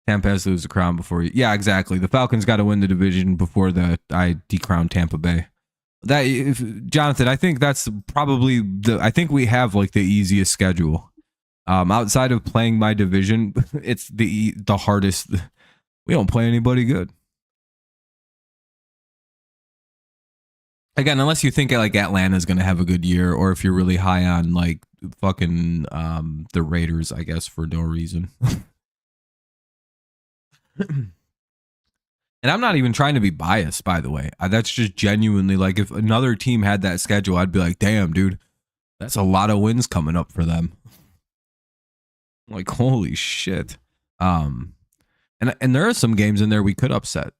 Tampa has to lose the crown before you. Yeah, exactly. The Falcons got to win the division before I decrown Tampa Bay. Jonathan, I think that's probably I think we have like the easiest schedule. Outside of playing my division, it's the hardest. We don't play anybody good. Again, unless you think like Atlanta's going to have a good year, or if you're really high on like fucking the Raiders, I guess, for no reason. And I'm not even trying to be biased, by the way. That's just genuinely like if another team had that schedule, I'd be like, damn, dude, that's a lot of wins coming up for them. Like, holy shit. And there are some games in there we could upset.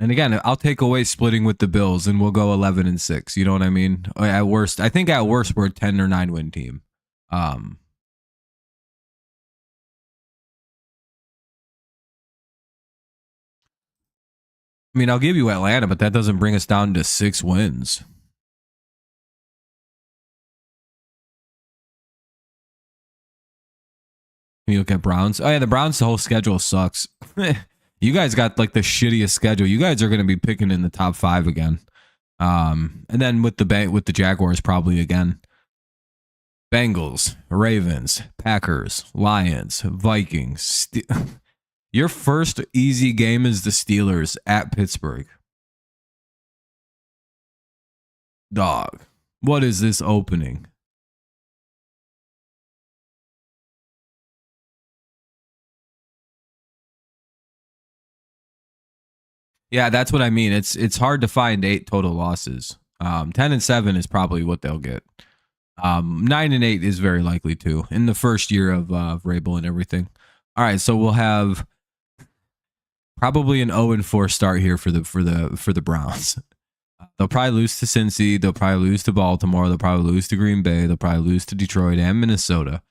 And again, I'll take away splitting with the Bills and we'll go 11-6. You know what I mean? At worst, I think at worst we're a 10 or 9 win team. I mean, I'll give you Atlanta, but that doesn't bring us down to 6 wins. You look at Browns. Oh yeah, the Browns' whole schedule sucks. You guys got like the shittiest schedule. You guys are going to be picking in the top 5 again. And then with the Jaguars probably again. Bengals, Ravens, Packers, Lions, Vikings. Your first easy game is the Steelers at Pittsburgh. Dog, what is this opening? Yeah, that's what I mean. It's hard to find 8 total losses. 10-7 is probably what they'll get. 9-8 is very likely too in the first year of Vrabel and everything. All right, so we'll have probably an 0-4 start here for the Browns. They'll probably lose to Cincy. They'll probably lose to Baltimore. They'll probably lose to Green Bay. They'll probably lose to Detroit and Minnesota.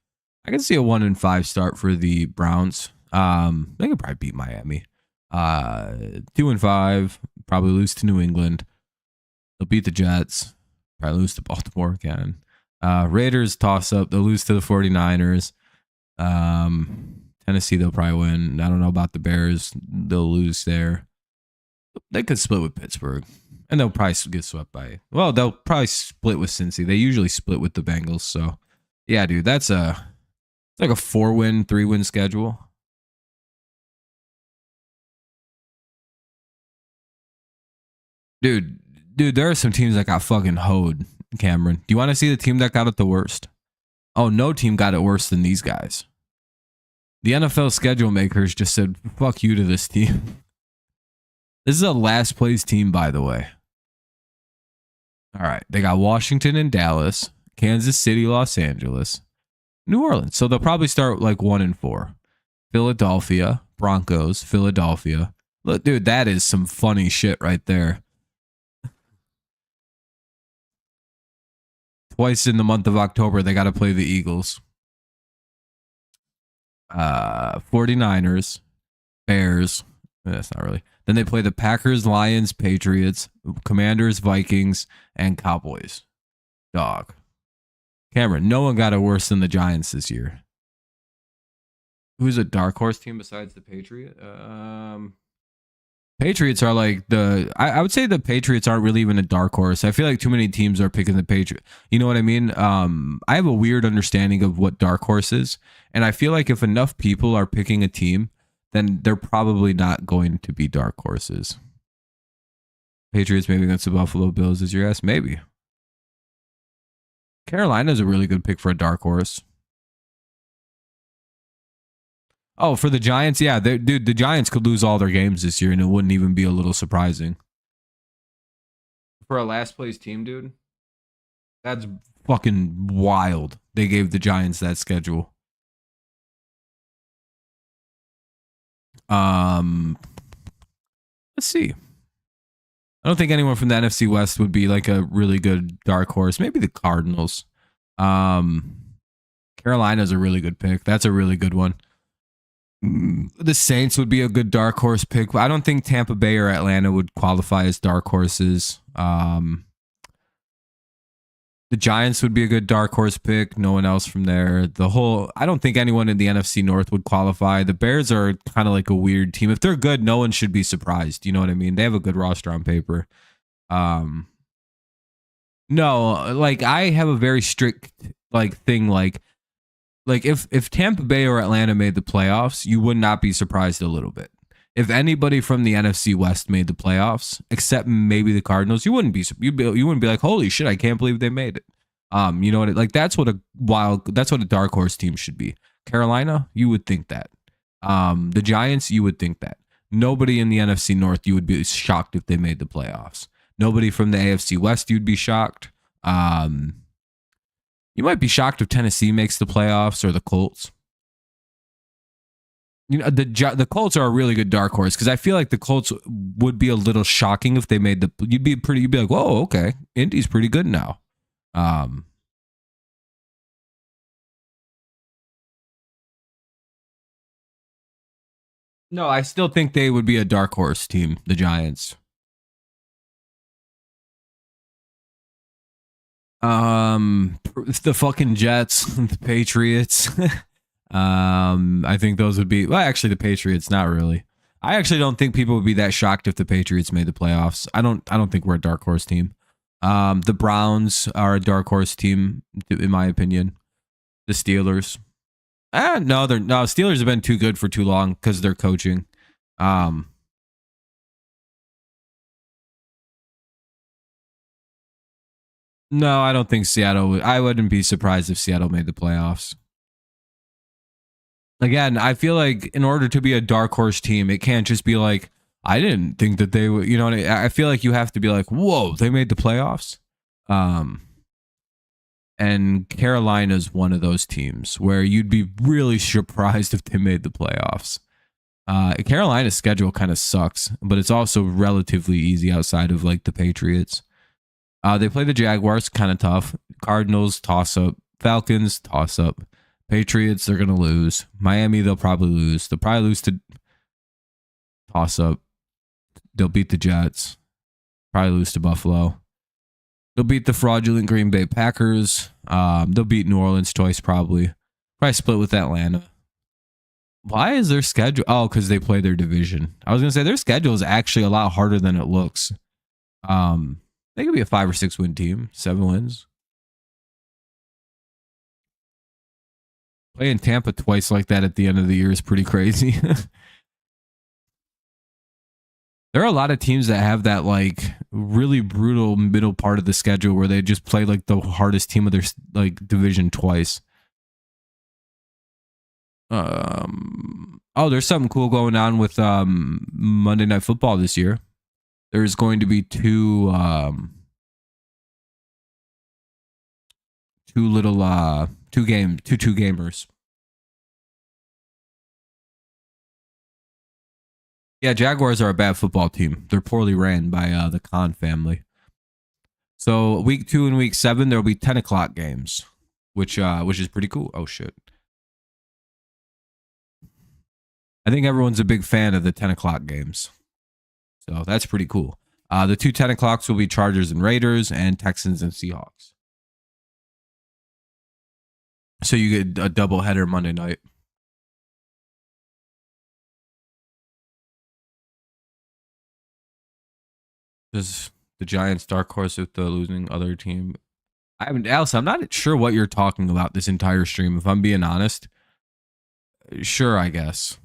I can see a 1-5 start for the Browns. They could probably beat Miami. 2-5, probably lose to New England. They'll beat the Jets. Probably lose to Baltimore again. Raiders toss up. They'll lose to the 49ers. Tennessee, they'll probably win. I don't know about the Bears. They'll lose there. They could split with Pittsburgh. And they'll probably get swept by. Well, they'll probably split with Cincy. They usually split with the Bengals. So, yeah, dude, it's like a 4-win, 3-win schedule. Dude, there are some teams that got fucking hoed, Cameron. Do you want to see the team that got it the worst? Oh, no team got it worse than these guys. The NFL schedule makers just said, fuck you to this team. This is a last place team, by the way. All right. They got Washington and Dallas, Kansas City, Los Angeles, New Orleans. So they'll probably start like 1-4. Philadelphia, Broncos, Philadelphia. Look, dude, that is some funny shit right there. Twice in the month of October, they got to play the Eagles. 49ers, Bears. That's not really. Then they play the Packers, Lions, Patriots, Commanders, Vikings, and Cowboys. Dog. Cameron, no one got it worse than the Giants this year. Who's a dark horse team besides the Patriots? Patriots are like I would say the Patriots aren't really even a dark horse. I feel like too many teams are picking the Patriots. You know what I mean? I have a weird understanding of what dark horse is. And I feel like if enough people are picking a team, then they're probably not going to be dark horses. Patriots maybe against the Buffalo Bills is your guess? Maybe. Carolina's a really good pick for a dark horse. Oh, for the Giants? Yeah, dude, the Giants could lose all their games this year and it wouldn't even be a little surprising. For a last place team, dude, that's fucking wild. They gave the Giants that schedule. Let's see. I don't think anyone from the NFC West would be like a really good dark horse. Maybe the Cardinals. Carolina's a really good pick. That's a really good one. The Saints would be a good dark horse pick. I don't think Tampa Bay or Atlanta would qualify as dark horses. The Giants would be a good dark horse pick. No one else from there. I don't think anyone in the NFC North would qualify. The Bears are kind of like a weird team. If they're good, no one should be surprised. You know what I mean? They have a good roster on paper. No, like I have a very strict like thing. Like if Tampa Bay or Atlanta made the playoffs, you would not be surprised a little bit. if anybody from the NFC West made the playoffs, except maybe the Cardinals, you wouldn't be like, holy shit, I can't believe they made it. You know what? Like that's what a dark horse team should be. Carolina, you would think that. The Giants, you would think that. Nobody in the NFC North, you would be shocked if they made the playoffs. Nobody from the AFC West, you'd be shocked. You might be shocked if Tennessee makes the playoffs or the Colts. You know, the Colts are a really good dark horse because I feel like the Colts would be a little shocking if they made the. You'd be like, whoa, okay, Indy's pretty good now. No, I still think they would be a dark horse team, the Giants. The fucking Jets, the Patriots. I think those would be, well, actually the Patriots, not really. I actually don't think people would be that shocked if the Patriots made the playoffs. I don't think we're a dark horse team. The Browns are a dark horse team, in my opinion. The Steelers. No, Steelers have been too good for too long because they're coaching. No, I don't think Seattle. I wouldn't be surprised if Seattle made the playoffs. Again, I feel like in order to be a dark horse team, it can't just be like, I didn't think that they would, you know, I feel like you have to be like, whoa, they made the playoffs. And Carolina's one of those teams where you'd be really surprised if they made the playoffs. Carolina's schedule kind of sucks, but it's also relatively easy outside of like the Patriots. They play the Jaguars, kind of tough. Cardinals, toss up. Falcons, toss up. Patriots, they're going to lose. Miami, they'll probably lose. They'll probably lose to toss up. They'll beat the Jets. Probably lose to Buffalo. They'll beat the fraudulent Green Bay Packers. They'll beat New Orleans twice, probably. Probably split with Atlanta. Why is their schedule? Oh, because they play their division. I was going to say their schedule is actually a lot harder than it looks. They could be a 5 or 6 win team, 7 wins. Playing Tampa twice like that at the end of the year is pretty crazy. There are a lot of teams that have that like really brutal middle part of the schedule where they just play like the hardest team of their like division twice. Oh, there's something cool going on with Monday Night Football this year. There's going to be two gamers. Yeah, Jaguars are a bad football team. They're poorly ran by the Khan family. So week 2 and week 7, there'll be 10 o'clock games, which is pretty cool. Oh shit. I think everyone's a big fan of the 10 o'clock games. So that's pretty cool. The 2 10 o'clocks will be Chargers and Raiders and Texans and Seahawks. So you get a doubleheader Monday night. Does the Giants dark horse with the losing other team? Alice, I'm not sure what you're talking about this entire stream, if I'm being honest. Sure, I guess.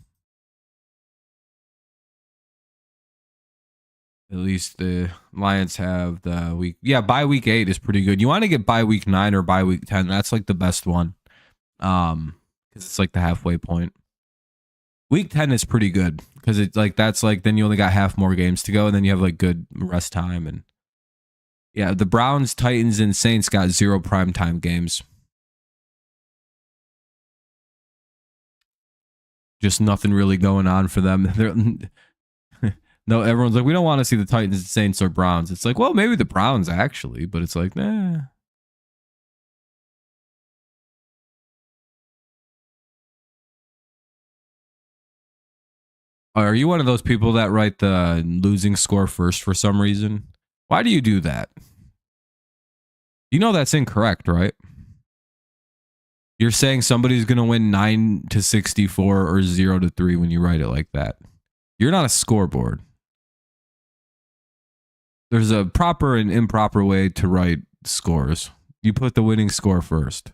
At least the Lions have the week. Yeah, bye week 8 is pretty good. You want to get bye week 9 or bye week 10. That's like the best one. Because it's like the halfway point. Week 10 is pretty good because it's like that's like then you only got half more games to go and then you have like good rest time. And yeah, the Browns, Titans, and Saints got 0 primetime games. Just nothing really going on for them. No, everyone's like, we don't want to see the Titans, Saints, or Browns. It's like, well, maybe the Browns actually, but it's like, nah. Are you one of those people that write the losing score first for some reason? Why do you do that? You know that's incorrect, right? You're saying somebody's going to win 9-64 or 0-3 when you write it like that. You're not a scoreboard. There's a proper and improper way to write scores. You put the winning score first.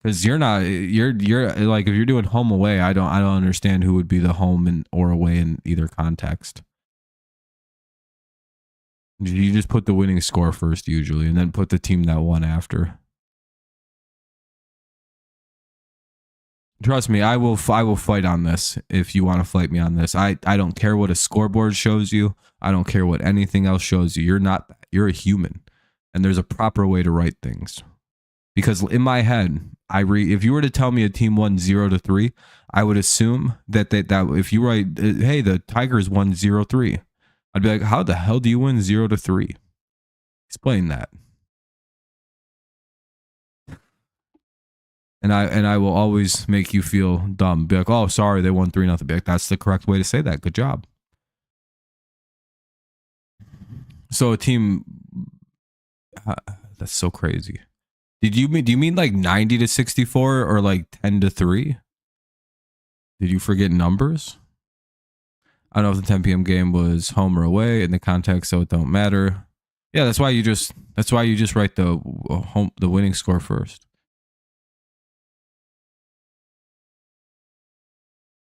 Because you're not, you're like, if you're doing home away, I don't understand who would be the home and or away in either context. You just put the winning score first usually, and then put the team that won after. Trust me, I will fight on this if you want to fight me on this. I don't care what a scoreboard shows you. I don't care what anything else shows you. You're not that. You're a human, and there's a proper way to write things. Because in my head, if you were to tell me a team won 0-3, I would assume that if you write, hey, the Tigers won 0-3, I'd be like, how the hell do you win 0-3? Explain that. And I will always make you feel dumb. Be like, oh, sorry, they won 3-0. Be like, that's the correct way to say that. Good job. So a team, that's so crazy. Do you mean like 90-64 or like 10-3? Did you forget numbers? I don't know if the 10 p.m. game was home or away in the context, so it don't matter. Yeah, that's why you just write the winning score first.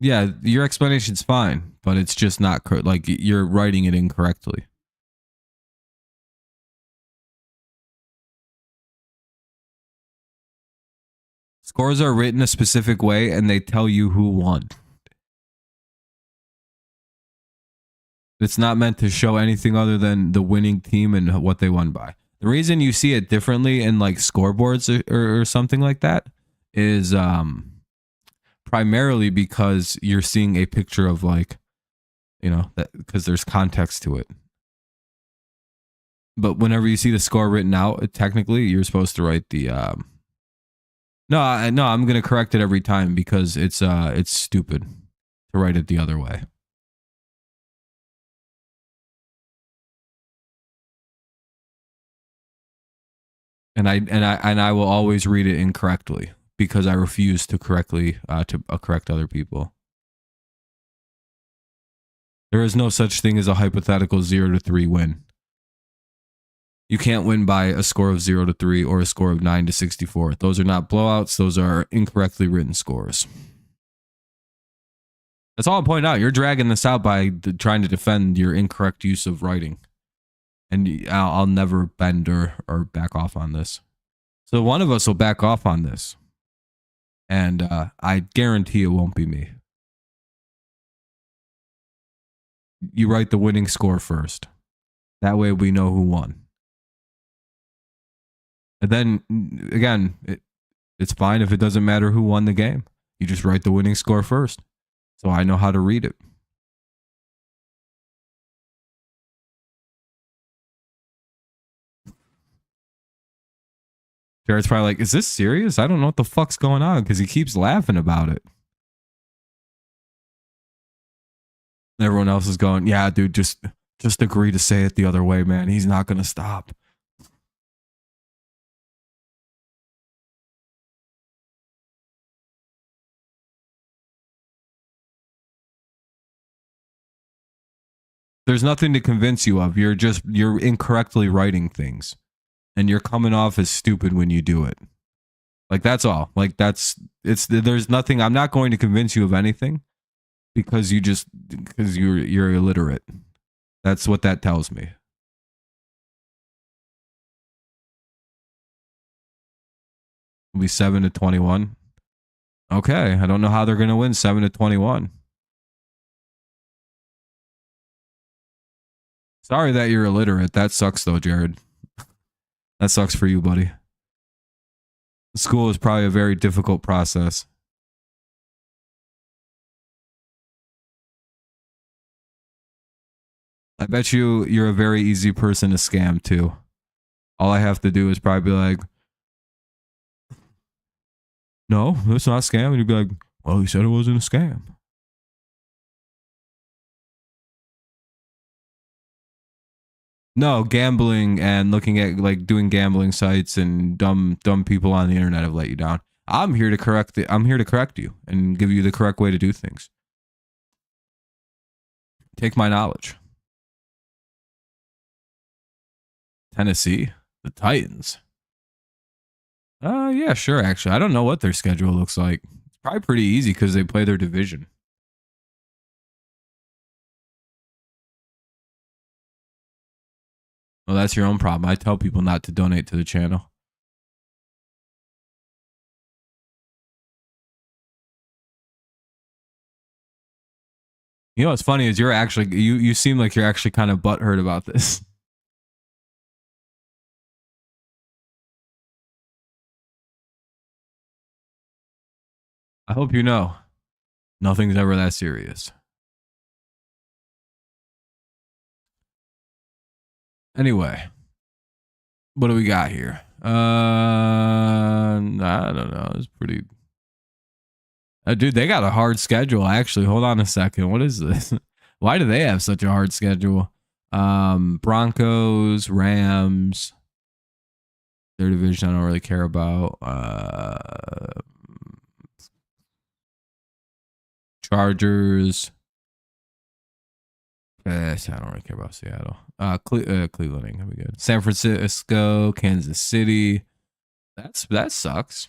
Yeah, your explanation's fine, but it's just not like you're writing it incorrectly. Scores are written a specific way and they tell you who won. It's not meant to show anything other than the winning team and what they won by. The reason you see it differently in like scoreboards or something like that is primarily because you're seeing a picture of like, you know, that because there's context to it. But whenever you see the score written out, technically you're supposed to write the No, I'm gonna correct it every time because it's stupid to write it the other way. And I will always read it incorrectly because I refuse to correct other people. There is no such thing as a hypothetical 0-3 win. You can't win by a score of 0-3 or a score of 9-64. Those are not blowouts. Those are incorrectly written scores. That's all I'm pointing out. You're dragging this out by trying to defend your incorrect use of writing. And I'll never bend or back off on this. So one of us will back off on this. And I guarantee it won't be me. You write the winning score first. That way we know who won. And then, again, it's fine if it doesn't matter who won the game. You just write the winning score first. So I know how to read it. Jared's probably like, is this serious? I don't know what the fuck's going on because he keeps laughing about it. Everyone else is going, yeah, dude, just agree to say it the other way, man. He's not going to stop. There's nothing to convince you of. You're incorrectly writing things. And you're coming off as stupid when you do it. Like, that's all. Like, there's nothing. I'm not going to convince you of anything because you're illiterate. That's what that tells me. It'll be 7-21. Okay. I don't know how they're going to win 7-21. Sorry that you're illiterate. That sucks though, Jared. That sucks for you, buddy. School is probably a very difficult process. I bet you're a very easy person to scam too. All I have to do is probably be like, no, it's not a scam. And you'd be like, well, he said it wasn't a scam. No, gambling and looking at like doing gambling sites and dumb people on the internet have let you down. I'm here to correct it. I'm here to correct you and give you the correct way to do things. Take my knowledge. Tennessee, the Titans. Yeah, sure. Actually, I don't know what their schedule looks like. It's probably pretty easy because they play their division. Well, that's your own problem. I tell people not to donate to the channel. You know what's funny is you're actually you seem like you're actually kind of butthurt about this. I hope you know nothing's ever that serious. Anyway, what do we got here? I don't know. It's pretty. Dude, they got a hard schedule. Actually, hold on a second. What is this? Why do they have such a hard schedule? Broncos, Rams. Their division, I don't really care about. Chargers. I don't really care about Seattle. Cleveland ain't gonna be good. San Francisco, Kansas City. That sucks.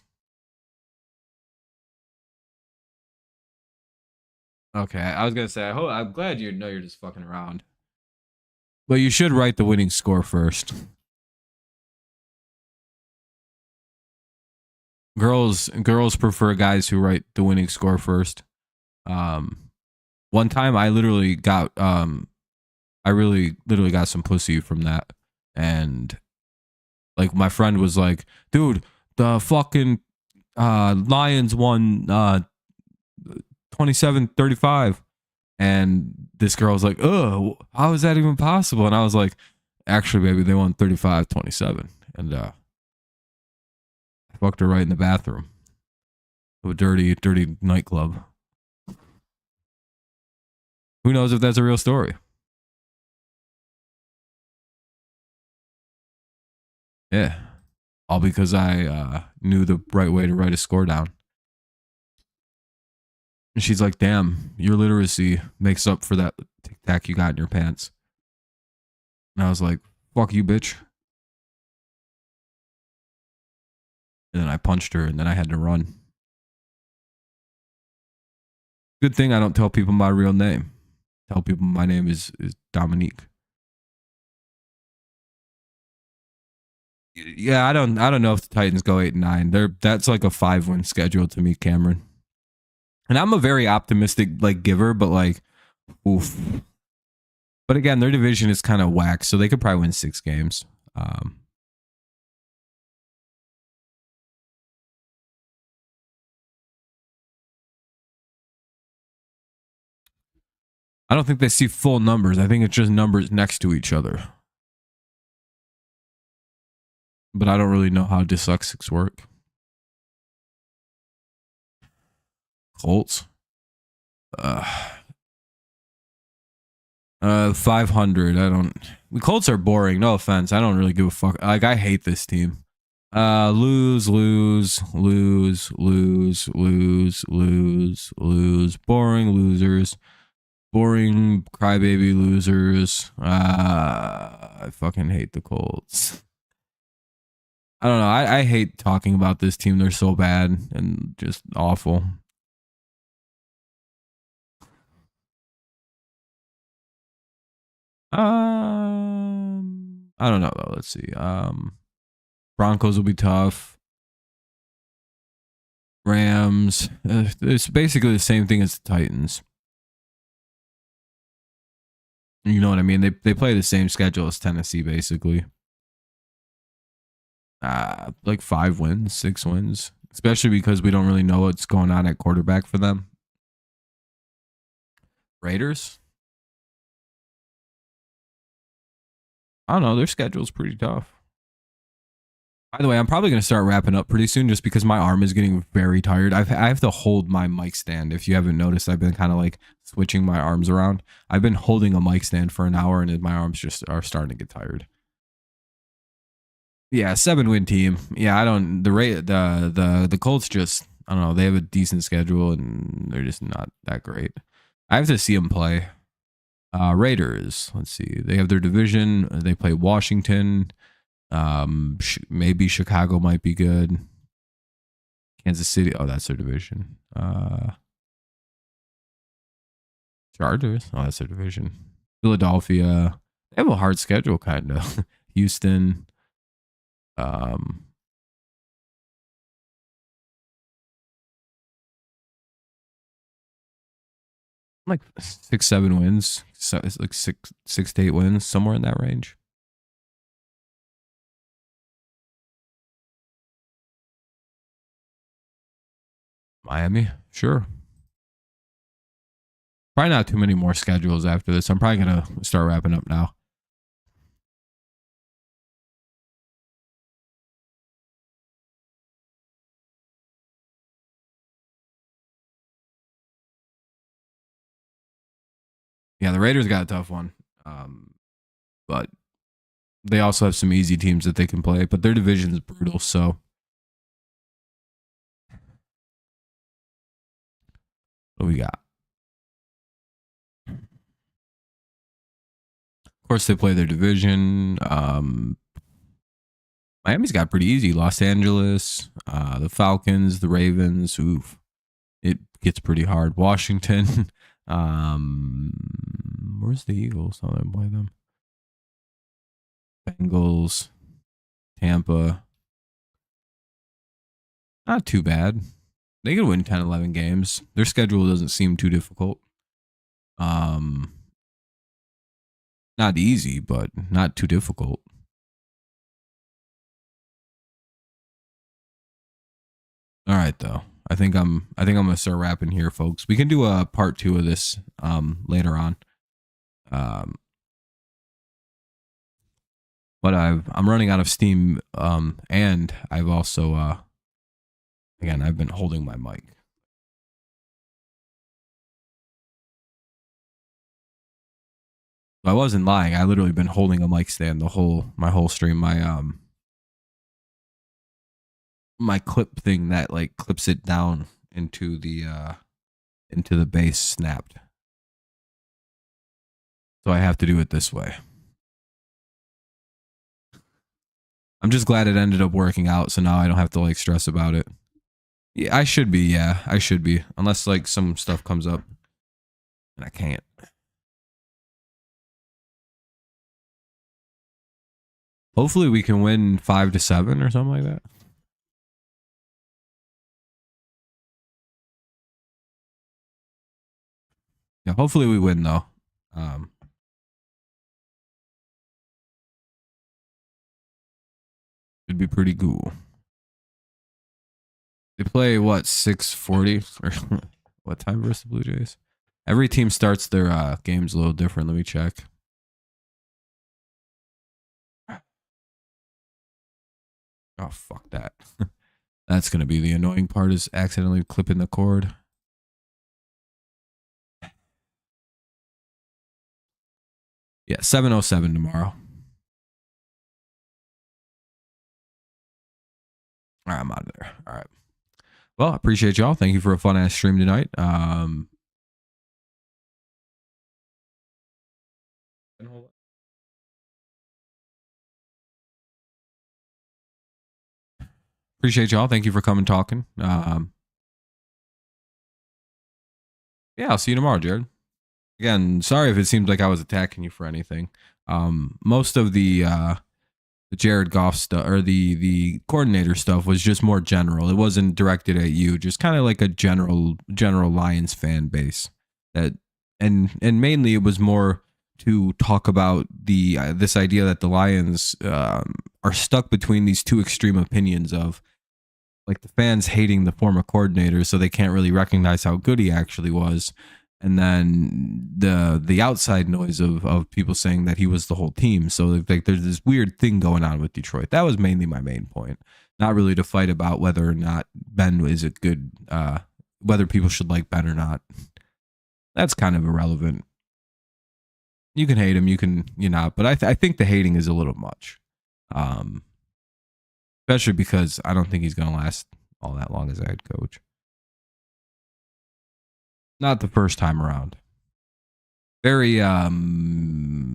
Okay, I was gonna say. I'm glad you know you're just fucking around. But you should write the winning score first. Girls prefer guys who write the winning score first. One time I literally got I really literally got some pussy from that, and like my friend was like, dude, the fucking Lions won 27-35, and this girl was like, oh, how is that even possible? And I was like, actually, baby, they won 35-27, and I fucked her right in the bathroom of a dirty nightclub. Who knows if that's a real story? Yeah. All because I knew the right way to write a score down. And she's like, damn, your literacy makes up for that tic tac you got in your pants. And I was like, fuck you, bitch. And then I punched her, and then I had to run. Good thing I don't tell people my real name. Tell people my name is Dominique. Yeah, I don't know if the Titans go 8-9. That's like a 5-win schedule to me, Cameron. And I'm a very optimistic like giver, but like, oof. But again, their division is kind of whack, so they could probably win 6 games. I don't think they see full numbers. I think it's just numbers next to each other. But I don't really know how dyslexics work. Colts. 500. I don't. The Colts are boring. No offense. I don't really give a fuck. Like, I hate this team. Lose. Boring losers. Boring crybaby losers. I fucking hate the Colts. I don't know. I hate talking about this team. They're so bad and just awful. I don't know though. Let's see. Broncos will be tough. Rams. It's basically the same thing as the Titans. You know what I mean? They play the same schedule as Tennessee, basically. Like 5 wins, 6 wins, especially because we don't really know what's going on at quarterback for them. Raiders. I don't know. Their schedule's pretty tough. By the way, I'm probably going to start wrapping up pretty soon just because my arm is getting very tired. I have to hold my mic stand. If you haven't noticed, I've been kind of like switching my arms around. I've been holding a mic stand for an hour and my arms just are starting to get tired. Yeah, 7-win team. Yeah, I don't the Colts just, I don't know, they have a decent schedule and they're just not that great. I have to see them play. Raiders, let's see. They have their division. They play Washington. Maybe Chicago might be good. Kansas City. Oh, that's their division. Chargers. Oh, that's their division. Philadelphia. They have a hard schedule, kind of. Houston. Like 6-7 wins. So it's like 6 to 8 wins, somewhere in that range. Miami, sure. Probably not too many more schedules after this. I'm probably gonna start wrapping up now. Yeah, the Raiders got a tough one, but they also have some easy teams that they can play. But their division is brutal. So what we got? Of course, they play their division. Miami's got pretty easy. Los Angeles, the Falcons, the Ravens. Oof, it gets pretty hard. Washington. Where's the Eagles? Oh, they play them. Bengals, Tampa. Not too bad. They could win 10, 11 games. Their schedule doesn't seem too difficult. Not easy, but not too difficult. All right, though. I think I'm gonna start wrapping here, folks. We can do a part 2 of this later on. But I'm running out of steam, and I've also again, I've been holding my mic. I wasn't lying. I literally been holding a mic stand my whole stream. My clip thing that like clips it down into the base snapped. So I have to do it this way. I'm just glad it ended up working out, so now I don't have to like stress about it. Yeah, I should be. Yeah, I should be. Unless like some stuff comes up and I can't. Hopefully we can win 5-7 or something like that. Yeah, hopefully we win though. It'd be pretty cool. They play what 6:40 or what time versus the Blue Jays? Every team starts their games a little different. Let me check. Oh fuck that. That's gonna be the annoying part is accidentally clipping the cord. Yeah, 7:07 tomorrow. All right, I'm out of there. All right. Well, I appreciate y'all. Thank you for a fun ass stream tonight. Appreciate y'all. Thank you for coming talking. Yeah, I'll see you tomorrow, Jared. Again, sorry if it seems like I was attacking you for anything. Most of the Jared Goff stuff or the coordinator stuff was just more general. It wasn't directed at you, just kind of like a general Lions fan base. That and mainly it was more to talk about the this idea that the Lions are stuck between these two extreme opinions of like the fans hating the former coordinator, so they can't really recognize how good he actually was, and then the outside noise of people saying that he was the whole team. So like there's this weird thing going on with Detroit. That was mainly my main point. Not really to fight about whether or not Ben is a good whether people should like Ben or not. That's kind of irrelevant. You can hate him, you can not, but I think the hating is a little much. Especially because I don't think he's going to last all that long as a head coach. Not the first time around. Very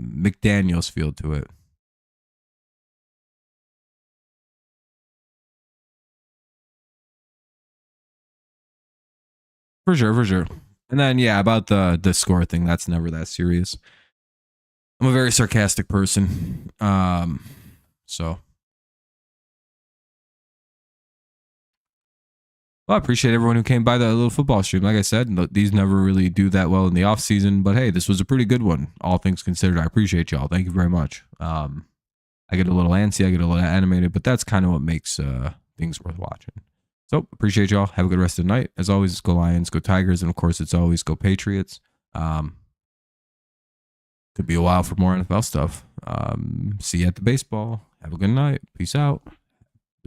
McDaniels feel to it. For sure, for sure. And then yeah, about the score thing, that's never that serious. I'm a very sarcastic person. So well, I appreciate everyone who came by the little football stream. Like I said, these never really do that well in the off season, but hey, this was a pretty good one. All things considered, I appreciate y'all. Thank you very much. I get a little antsy, I get a little animated, but that's kind of what makes things worth watching. So appreciate y'all. Have a good rest of the night. As always, go Lions, go Tigers, and of course, it's always go Patriots. Could be a while for more NFL stuff. See you at the baseball. Have a good night. Peace out.